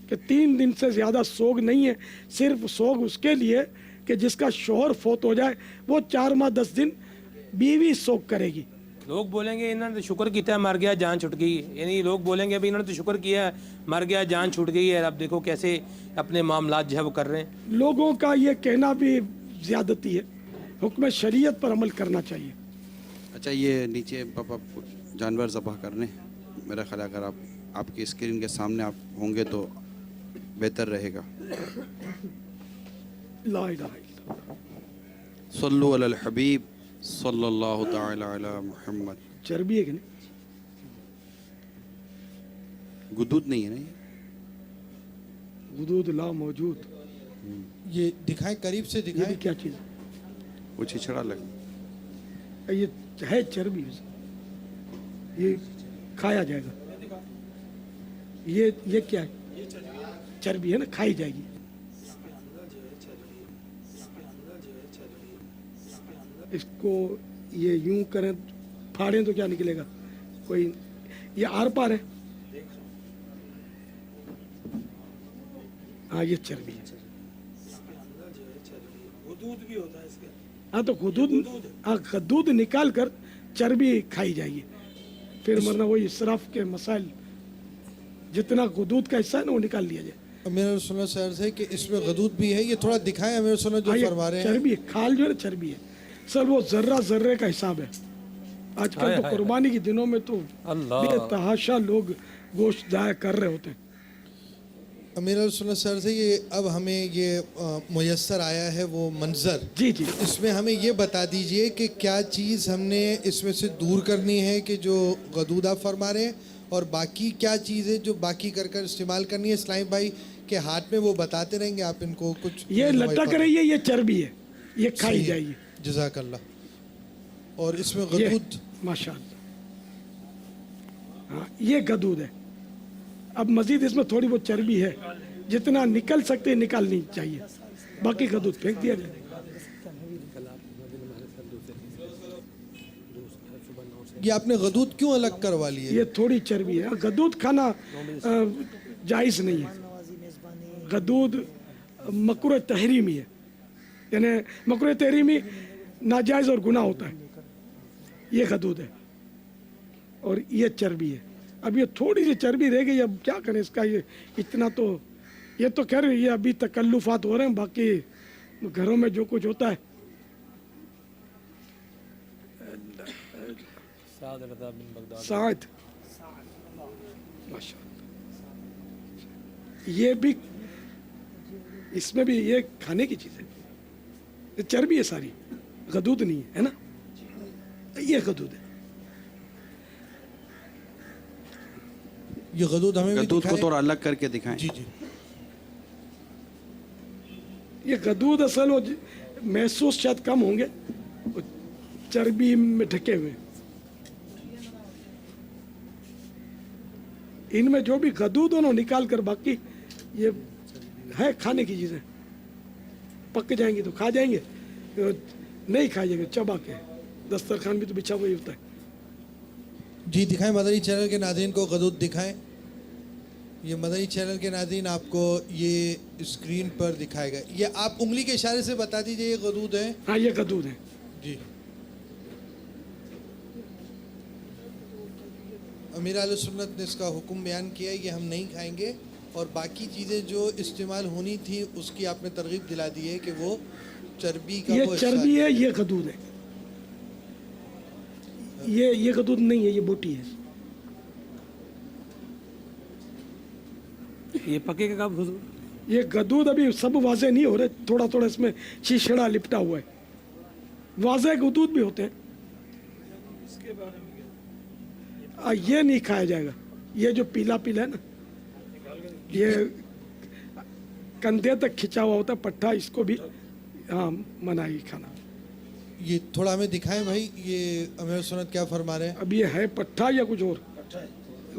कि 3 दिन से ज़्यादा सोग नहीं है। सिर्फ सोग उसके लिए कि जिसका शोहर फोत हो जाए, वो 4 माह 10 दिन बीवी सोग करेगी। लोग बोलेंगे इन्होंने तो शुक्र किया, मर गया, जान छूट गई, यानी लोग बोलेंगे अभी इन्होंने तो शुक्र किया, मर गया, जान छूट गई है, अब देखो कैसे अपने मामलात जो है वो कर रहे हैं। लोगों का ये कहना भी ज़्यादती है, हुक्म शरीयत पर अमल करना चाहिए। अच्छा, ये नीचे पापा जानवर ज़बह करने, मेरा ख्याल अगर आप आपकी स्क्रीन के सामने आप होंगे तो बेहतर रहेगा। ला इलाहा इल्लल्लाह। सल्लु अलल हबीब सल्लल्लाहु तआला अला मुहम्मद। चर्बी है कि नहीं? गुदूद नहीं है ना? गुदूद ला मौजूद। ये दिखाएं, करीब से दिखाएं। क्या चीज़? वो छिछड़ा लगा। ये है चर्बी, ये खाया जाएगा। ये क्या है? चर्बी है ना, खाई जाएगी। इसको ये यूं करें, फाड़ें तो क्या निकलेगा? कोई ये आर पार है। हाँ, ये चर्बी है। दूध भी होता है इसके। हाँ, तो दूध निकाल कर चर्बी खाई जाएगी। फिर वरना वही इसराफ के मसाइल, जितना दूध का हिस्सा है ना वो निकाल लिया जाए। मेरा सुनना सर है कि इसमें गदूद भी है, ये थोड़ा दिखाएं मेरे सुनना जो फरमा रहे हैं। चर्बी है, खाल जो है चर्बी है सर, वो जर्रे का हिसाब है। आजकल तो कुर्बानी के दिनों में तो बेतहाशा लोग गोश्त जाया कर रहे होते हैं। मेरा सुनना सर से ये अब हमें ये मुयस्सर आया है वो मंजर। जी। इसमें हमें ये बता दीजिए कि क्या चीज़ हमने इसमें से दूर करनी है कि जो गदूद आप फरमा रहे हैं, और बाकी क्या चीज़ है जो बाकी कर इस्तेमाल करनी है। इस्लाम भाई के हाथ में वो बताते रहेंगे, आप इनको कुछ ये लटक रही है, ये चर्बी है, ये खाई जाएगी। जज़ाकल्लाह। और इसमें गदूद माशाअल्लाह, हाँ ये गदूद है। अब मजीद इसमें थोड़ी बहुत चर्बी है, जितना निकल सकते निकालनी चाहिए, बाकी गदूद फेंक दिया जाए। ये आपने गदूद क्यों अलग करवा लिए? ये थोड़ी चर्बी है, गदूद खाना जायज़ नहीं है। गदूद मकरूह तहरीमी है, यानी मकरूह तहरीमी नाजायज़ और गुनाह होता है। ये गदूद है और ये चर्बी है। अब ये थोड़ी सी चर्बी रह गई, अब क्या करें इसका? ये इतना तो, ये तो खैर ये अभी तकल्लुफात हो रहे हैं, बाकी घरों में जो कुछ होता है। साद माशाअल्लाह, ये भी, इसमें भी ये खाने की चीज़ है, ये चर्बी है सारी, गदूद नहीं है ना? ये गदूद है। ये गदूद हमें गदूद को थोड़ा अलग करके दिखाएं। जी। ये गदूद असल वो महसूस शायद कम होंगे, चर्बी में ढके हुए। इनमें जो भी गदूद हो निकाल कर, बाकी ये है खाने की चीज़ें, पक जाएंगी तो खा जाएंगे, नहीं खा जाएंगे चबा के। दस्तरखान भी तो बिछा हुआ ही होता है। जी दिखाएं, मदनी चैनल के नाज़रीन को गदूद दिखाएं। ये मदनी चैनल के नाज़रीन आपको ये स्क्रीन पर दिखाएगा। ये आप उंगली के इशारे से बता दीजिए ये गदूद है। हाँ ये गदूद है जी। अमीर अहले सुन्नत ने इसका हुक्म बयान किया है, ये हम नहीं खाएंगे, और बाकी चीज़ें जो इस्तेमाल होनी थी उसकी आपने तरगीब दिला दी है कि वो चर्बी का, ये चर्बी है, ये गदूद है। ये गदूद नहीं है, ये बोटी है। ये पकेगा कब हुजूर? ये गदूद अभी सब वाज़े नहीं हो रहे, थोड़ा थोड़ा इसमें शीशड़ा लिपटा हुआ है। वाज़े गदूद भी होते हैं, ये नहीं खाया जाएगा। ये जो पीला पीला है ना, ये कंधे तक खिंचा हुआ होता है पट्टा, इसको भी हाँ मना ही खाना। ये थोड़ा हमें दिखाएं भाई, ये अमीर सुन्नत क्या फरमा रहे हैं? अब ये है पट्टा या कुछ और?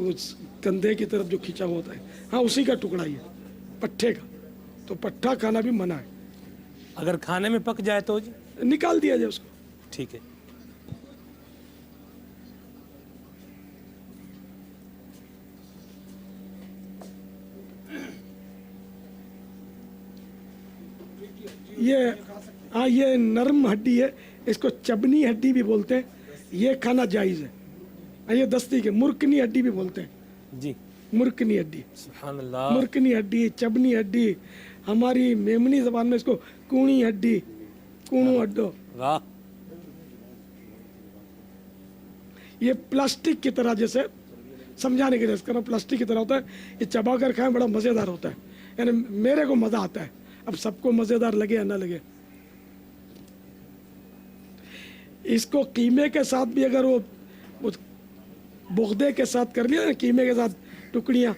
उस कंधे की तरफ जो खींचा हुआ होता है, हाँ उसी का टुकड़ा ही है, पट्ठे का। तो पट्ठा खाना भी मना है। अगर खाने में पक जाए तो जी निकाल दिया जाए उसको। ठीक है। ये हाँ ये नरम हड्डी है, इसको चबनी हड्डी भी बोलते हैं, ये खाना जायज़ है। ये दस्ती के मुर्कनी हड्डी भी बोलते हैं जी, मुर्कनी हड्डी, सुभान अल्लाह। मुर्कनी हड्डी, चबनी हड्डी, हमारी मेमनी जबान में इसको कूणी हड्डी, कूणू हड्डो। वाह। ये प्लास्टिक की तरह, जैसे समझाने के लिए इसका प्लास्टिक की तरह होता है, ये चबा कर खाएं बड़ा मज़ेदार होता है, यानी मेरे को मज़ा आता है। अब सबको मज़ेदार लगे या ना लगे, इसको कीमे के साथ भी अगर वो बोगदे के साथ कर लिया ना, कीमे के साथ टुकड़ियाँ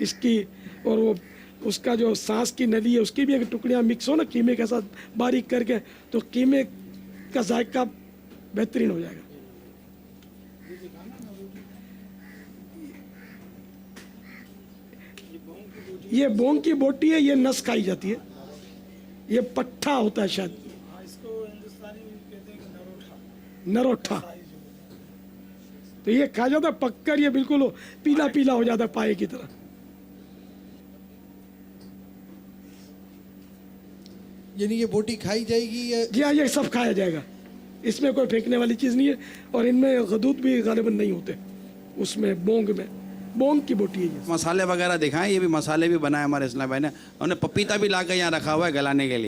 इसकी, और वो उसका जो सांस की नली है उसकी भी अगर टुकड़ियाँ मिक्स हो ना कीमे के साथ बारीक करके, तो कीमे का जायका बेहतरीन हो जाएगा। ये बोंग की बोटी है, ये नस खाई जाती है, ये पट्ठा होता है शायद, नरोठा। तो ये खा जाता है पककर, ये बिल्कुल पीला पीला हो जाता है पाए की तरह। यानी ये बोटी खाई जाएगी या? जी हाँ, ये सब खाया जाएगा, इसमें कोई फेंकने वाली चीज़ नहीं है, और इनमें गदूद भी गालिबन नहीं होते उसमें, बोंग में। बोंग की बोटी है ये। मसाले वगैरह दिखाएं, ये भी मसाले भी बनाए हमारे इस्लाम भाई ने, उन्होंने पपीता भी ला कर यहाँ रखा हुआ है गलाने के लिए।